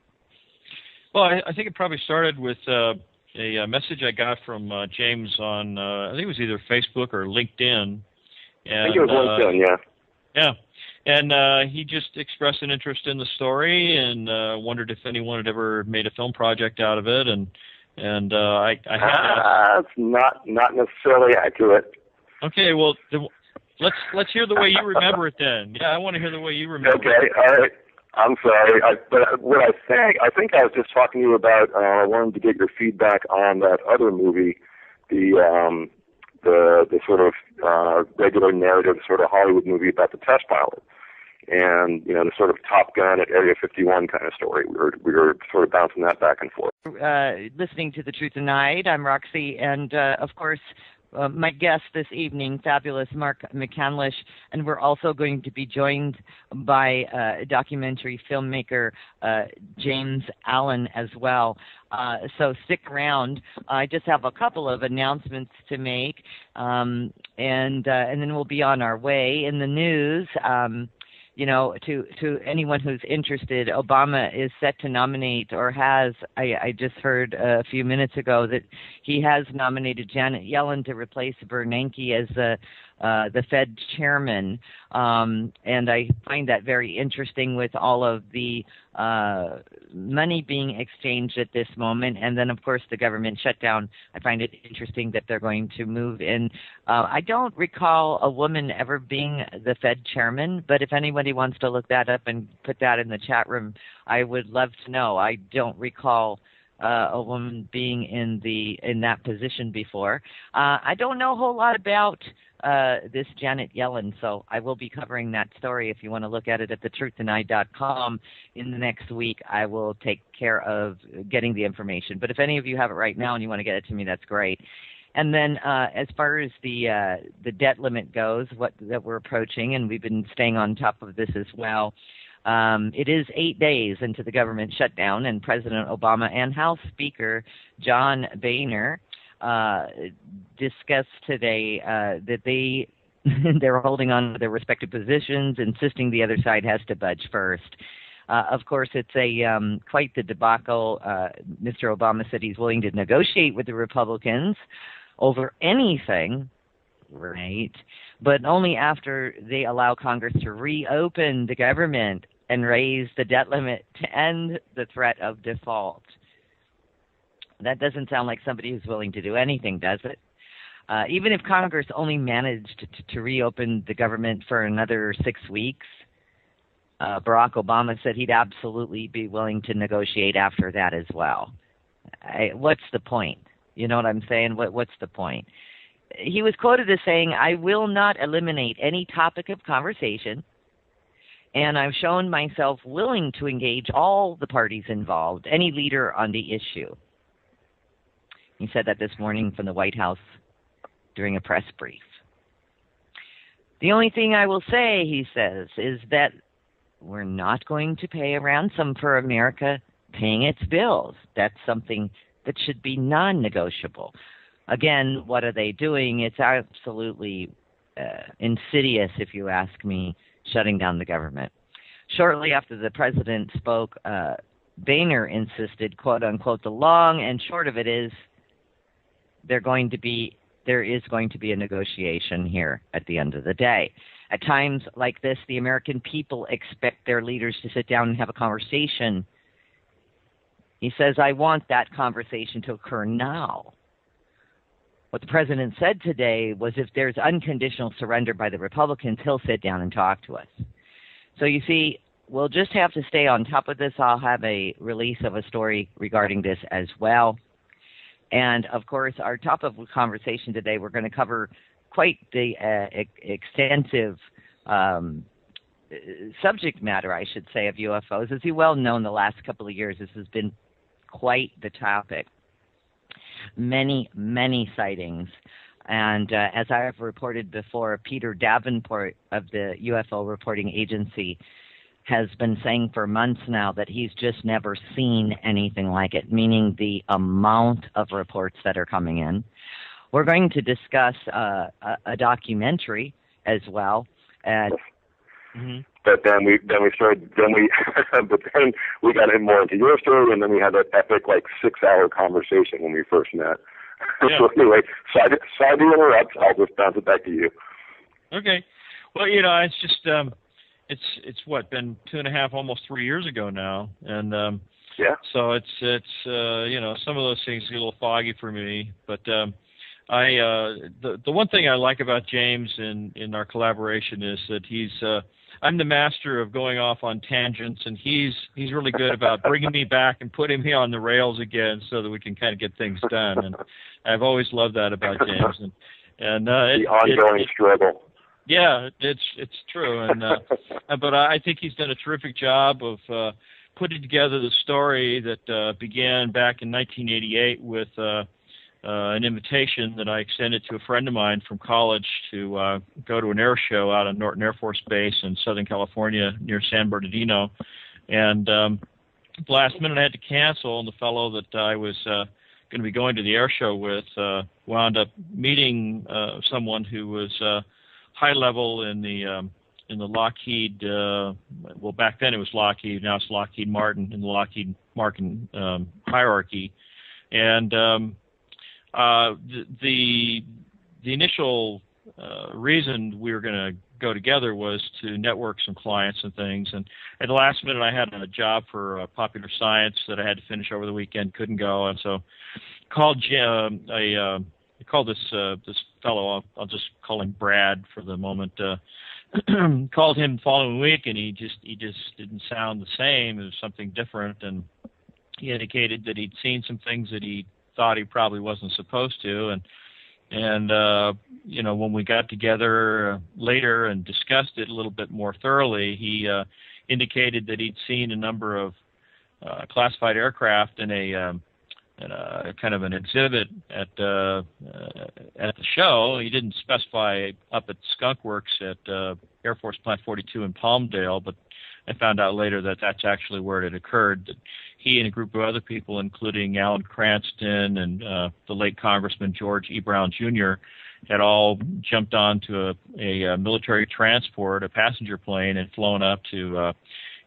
Well, I think it probably started with a message I got from James on, I think it was either Facebook or LinkedIn. And, I think it was LinkedIn, yeah. Yeah. And he just expressed an interest in the story and wondered if anyone had ever made a film project out of it. And I had that's not necessarily accurate. Okay, well, let's hear the way you remember it then. Yeah, I want to hear the way you remember it. Okay, all right. I'm sorry, but what I think I was just talking to you about. I wanted to get your feedback on that other movie, the sort of regular narrative sort of Hollywood movie about the test pilot, and the sort of Top Gun at Area 51 kind of story. We were sort of bouncing that back and forth. Listening to The Truth Denied, I'm Roxy, and of course. My guest this evening, fabulous Mark McCandlish, and we're also going to be joined by documentary filmmaker James Allen as well. So stick around. I just have a couple of announcements to make, and then we'll be on our way. In the news, to anyone who's interested, Obama is set to nominate, or has, I just heard a few minutes ago that he has nominated Janet Yellen to replace Bernanke as the the Fed chairman, and I find that very interesting with all of the money being exchanged at this moment, and then of course the government shutdown. I find it interesting that they're going to move in. I don't recall a woman ever being the Fed chairman, but if anybody wants to look that up and put that in the chat room, I would love to know. I don't recall a woman being in that position before. I don't know a whole lot about this Janet Yellen, so I will be covering that story. If you want to look at it at thetruthtonight.com in the next week, I will take care of getting the information. But if any of you have it right now and you want to get it to me, that's great. And then as far as the debt limit goes, that we're approaching, and we've been staying on top of this as well. It is 8 days into the government shutdown, and President Obama and House Speaker John Boehner discussed today that they're holding on to their respective positions, insisting the other side has to budge first. Of course, it's quite the debacle. Mr. Obama said he's willing to negotiate with the Republicans over anything, right? But only after they allow Congress to reopen the government and raise the debt limit to end the threat of default. That doesn't sound like somebody who's willing to do anything, does it? Even if Congress only managed to reopen the government for another 6 weeks, Barack Obama said he'd absolutely be willing to negotiate after that as well. What's the point? You know what I'm saying? What's the point? He was quoted as saying, "I will not eliminate any topic of conversation, and I've shown myself willing to engage all the parties involved, any leader on the issue." He said that this morning from the White House during a press brief. The only thing I will say, he says, is that we're not going to pay a ransom for America paying its bills. That's something that should be non-negotiable. Again, what are they doing? It's absolutely insidious, if you ask me, shutting down the government. Shortly after the president spoke, Boehner insisted, quote unquote, the long and short of it is there is going to be a negotiation here at the end of the day. At times like this, the American people expect their leaders to sit down and have a conversation. He says, I want that conversation to occur now. What the president said today was if there's unconditional surrender by the Republicans, he'll sit down and talk to us. So you see, we'll just have to stay on top of this. I'll have a release of a story regarding this as well. And, of course, our topic of conversation today, we're going to cover quite the extensive subject matter, I should say, of UFOs. As you well know, in the last couple of years, this has been quite the topic. Many, many sightings. And as I have reported before, Peter Davenport of the UFO Reporting Agency has been saying for months now that he's just never seen anything like it, meaning the amount of reports that are coming in. We're going to discuss a documentary as well. But then we got in more into your story, and then we had that epic 6-hour conversation when we first met. Yeah. So anyway, sorry to interrupt. I'll just bounce it back to you. Okay. Well, it's just it's what, been 2.5, almost 3 years ago now, and yeah. So it's some of those things get a little foggy for me, but the one thing I like about James in our collaboration is that I'm the master of going off on tangents, and he's really good about bringing me back and putting me on the rails again so that we can kind of get things done. And I've always loved that about James. And the ongoing struggle. Yeah, it's true. And but I think he's done a terrific job of putting together the story that began back in 1988 with an invitation that I extended to a friend of mine from college to go to an air show out at Norton Air Force Base in Southern California near San Bernardino. And last minute I had to cancel, and the fellow that I was going to be going to the air show with wound up meeting someone who was high level in the Lockheed, well, back then it was Lockheed, now it's Lockheed Martin, in the Lockheed Martin hierarchy. And the initial reason we were going to go together was to network some clients and things. And at the last minute, I had a job for Popular Science that I had to finish over the weekend, couldn't go, and so called I called this fellow. I'll just call him Brad for the moment. Called him the following week, and he just didn't sound the same. It was something different, and he indicated that he'd seen some things that he thought he probably wasn't supposed to, and when we got together later and discussed it a little bit more thoroughly, he indicated that he'd seen a number of classified aircraft in a kind of an exhibit at the show. He didn't specify up at Skunk Works at Air Force Plant 42 in Palmdale, but I found out later that that's actually where it had occurred. That he and a group of other people, including Alan Cranston and the late Congressman George E. Brown Jr., had all jumped onto a military transport, a passenger plane, and flown up to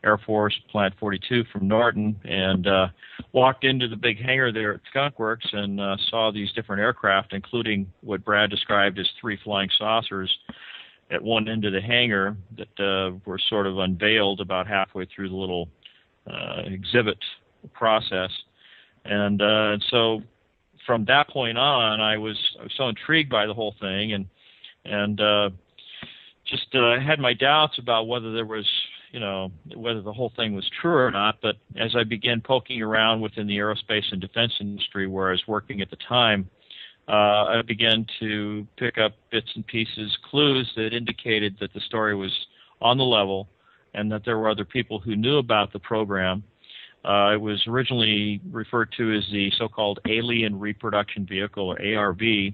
Air Force Plant 42 from Norton, and walked into the big hangar there at Skunk Works and saw these different aircraft, including what Brad described as 3 flying saucers at one end of the hangar that were sort of unveiled about halfway through the little exhibit process. And so from that point on, I was so intrigued by the whole thing, and just had my doubts about whether there was, whether the whole thing was true or not. But as I began poking around within the aerospace and defense industry where I was working at the time, I began to pick up bits and pieces, clues that indicated that the story was on the level and that there were other people who knew about the program. It was originally referred to as the so-called Alien Reproduction Vehicle, or ARV,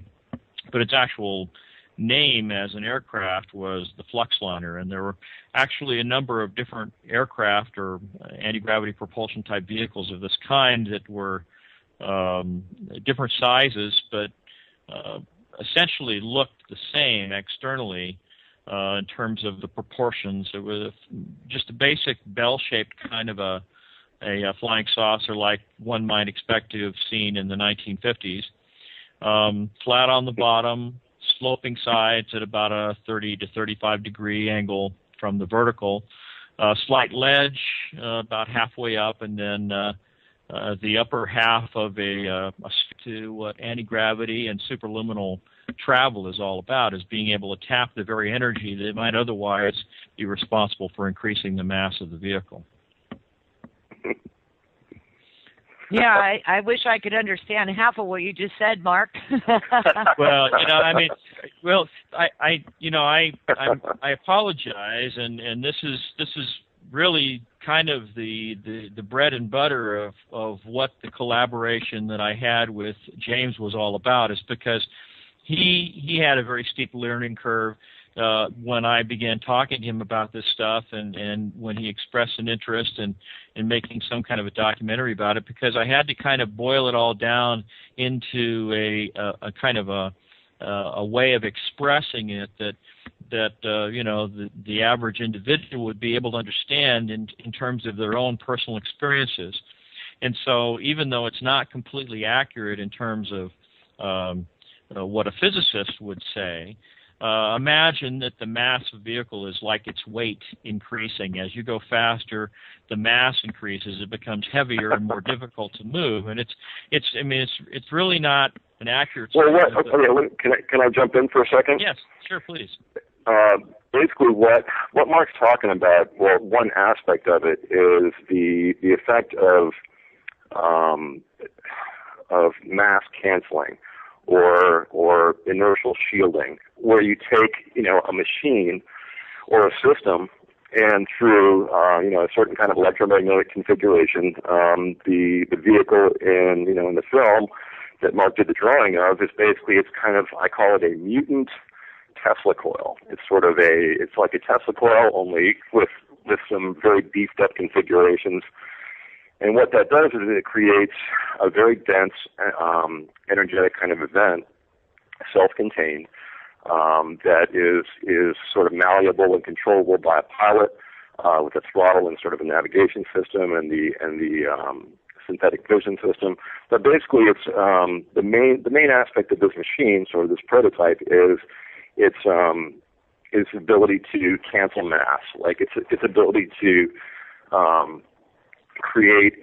but its actual name as an aircraft was the Flux Liner, and there were actually a number of different aircraft or anti-gravity propulsion type vehicles of this kind that were different sizes, but essentially looked the same externally in terms of the proportions. It was just a basic bell-shaped kind of a flying saucer like one might expect to have seen in the 1950s. Flat on the bottom, sloping sides at about a 30 to 35 degree angle from the vertical, slight ledge about halfway up, and then the upper half of to what anti-gravity and superluminal travel is all about, is being able to tap the very energy that might otherwise be responsible for increasing the mass of the vehicle. Yeah, I wish I could understand half of what you just said, Mark. Well, I apologize, and this is really kind of the bread and butter of what the collaboration that I had with James was all about, is because he had a very steep learning curve when I began talking to him about this stuff, and when he expressed an interest in making some kind of a documentary about it, because I had to kind of boil it all down into a kind of a way of expressing it that the average individual would be able to understand in terms of their own personal experiences. And so even though it's not completely accurate in terms of what a physicist would say, imagine that the mass of the vehicle is like its weight increasing. As you go faster, the mass increases. It becomes heavier and more difficult to move. And it's really not an accurate. Well, can I jump in for a second? Yes, sure, please. Basically, what Mark's talking about, well, one aspect of it is the effect of mass canceling or inertial shielding, where you take a machine or a system, and through a certain kind of electromagnetic configuration, the vehicle in the film that Mark did the drawing of is basically, it's kind of, I call it a mutant Tesla coil. It's like a Tesla coil, only with some very beefed up configurations. And what that does is it creates a very dense, energetic kind of event, self-contained, that is sort of malleable and controllable by a pilot with a throttle and sort of a navigation system and the synthetic vision system. But basically, it's the main aspect of this machine, sort of this prototype, is its ability to cancel mass, like its ability to create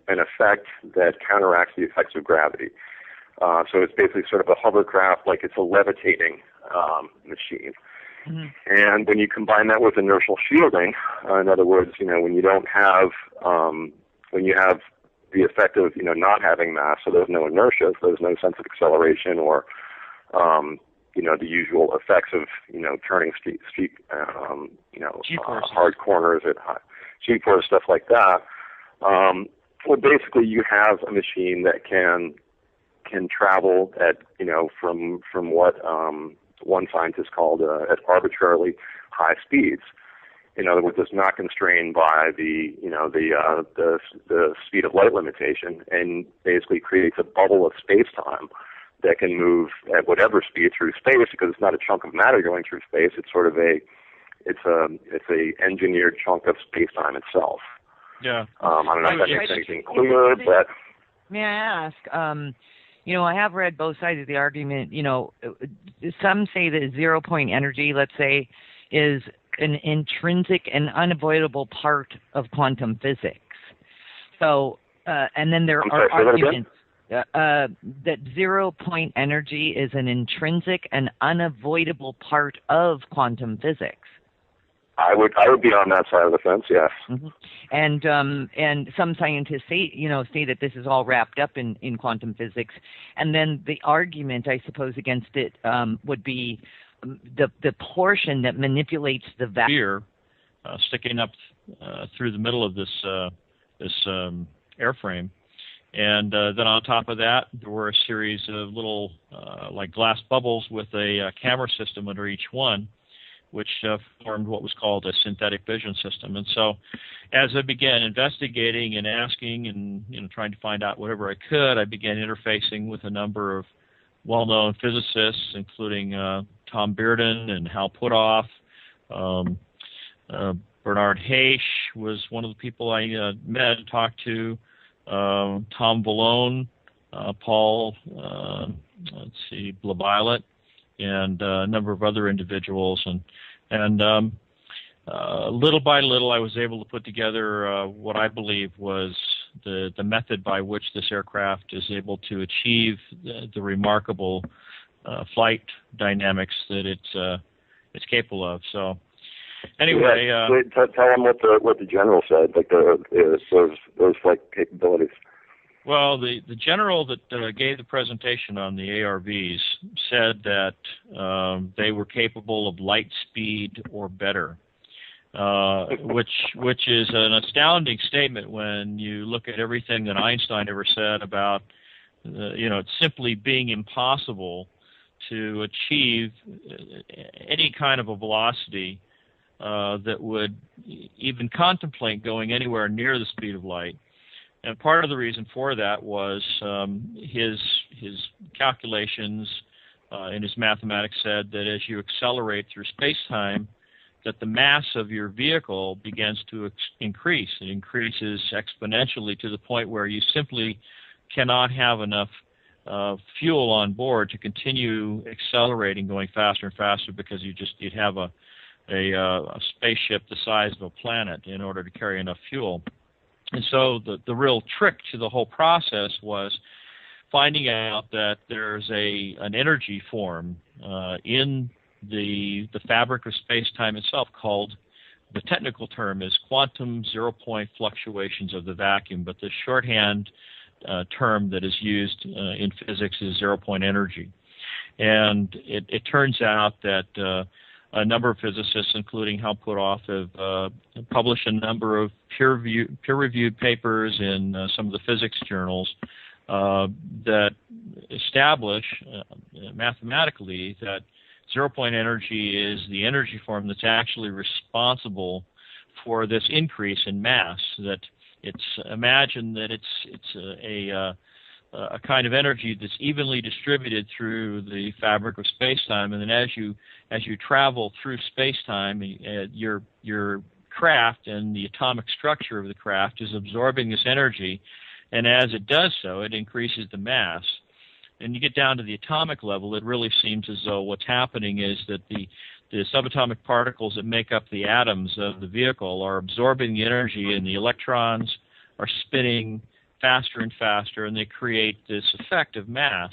an effect that counteracts the effects of gravity. So it's basically sort of a hovercraft, like it's a levitating machine. Mm-hmm. And when you combine that with inertial shielding, in other words, when you don't have, when you have the effect of, not having mass, so there's no inertia, so there's no sense of acceleration or, the usual effects of, turning steep, hard corners at G-force, stuff like that. Well, basically, you have a machine that can travel at, from what one scientist called at arbitrarily high speeds. In other words, it's not constrained by the speed of light limitation, and basically creates a bubble of space-time that can move at whatever speed through space, because it's not a chunk of matter going through space. It's sort of it's a engineered chunk of space-time itself. Yeah. I don't know if that makes anything clearer, but may I ask? I have read both sides of the argument. Some say that 0-point energy, let's say, is an intrinsic and unavoidable part of quantum physics. So, and then there are arguments that 0-point energy is an intrinsic and unavoidable part of quantum physics. I would be on that side of the fence, yes. Mm-hmm. And some scientists say that this is all wrapped up in quantum physics, and then the argument, I suppose, against it would be the portion that manipulates the sphere sticking up through the middle of this airframe, and then on top of that there were a series of little like glass bubbles with a camera system under each one, which formed what was called a synthetic vision system. And so as I began investigating and asking and trying to find out whatever I could, I began interfacing with a number of well-known physicists, including Tom Bearden and Hal Puthoff. Bernard Haish was one of the people I met and talked to. Tom Vallone, Paul, Blabilot, and a number of other individuals, and little by little I was able to put together what I believe was the method by which this aircraft is able to achieve the remarkable flight dynamics that it's capable of. So anyway, tell them what the general said, like those flight capabilities. Well, the general that gave the presentation on the ARVs said that they were capable of light speed or better, which is an astounding statement when you look at everything that Einstein ever said about it's simply being impossible to achieve any kind of a velocity that would even contemplate going anywhere near the speed of light. And part of the reason for that was his calculations in his mathematics said that as you accelerate through space-time, that the mass of your vehicle begins to increase. It increases exponentially to the point where you simply cannot have enough fuel on board to continue accelerating, going faster and faster, because you'd have a spaceship the size of a planet in order to carry enough fuel. And so the real trick to the whole process was finding out that there's an energy form in the fabric of space-time itself called, the technical term is quantum zero-point fluctuations of the vacuum, but the shorthand term that is used in physics is zero-point energy. And it turns out that a number of physicists, including Hal Puthoff, have published a number of peer-reviewed papers in some of the physics journals that establish mathematically that zero-point energy is the energy form that's actually responsible for this increase in mass. That imagine that it's a kind of energy that's evenly distributed through the fabric of space-time, and then as you travel through space-time, your craft and the atomic structure of the craft is absorbing this energy, and as it does so, it increases the mass. and you get down to the atomic level, it really seems as though what's happening is that the subatomic particles that make up the atoms of the vehicle are absorbing the energy, and the electrons are spinning faster and faster, and they create this effect of mass.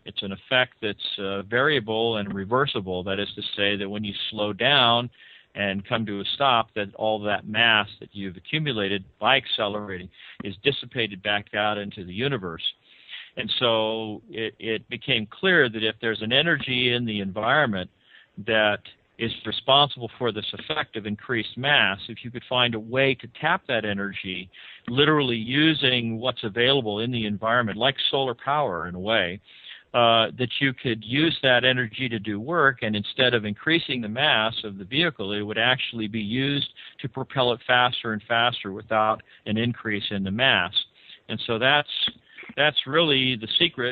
It's an effect that's variable and reversible. That is to say that when you slow down and come to a stop, that all that mass that you've accumulated by accelerating is dissipated back out into the universe. And so it became clear that if there's an energy in the environment that is responsible for this effect of increased mass, if you could find a way to tap that energy, literally using what's available in the environment, like solar power in a way, that you could use that energy to do work, and instead of increasing the mass of the vehicle, it would actually be used to propel it faster and faster without an increase in the mass. And so that's really the secret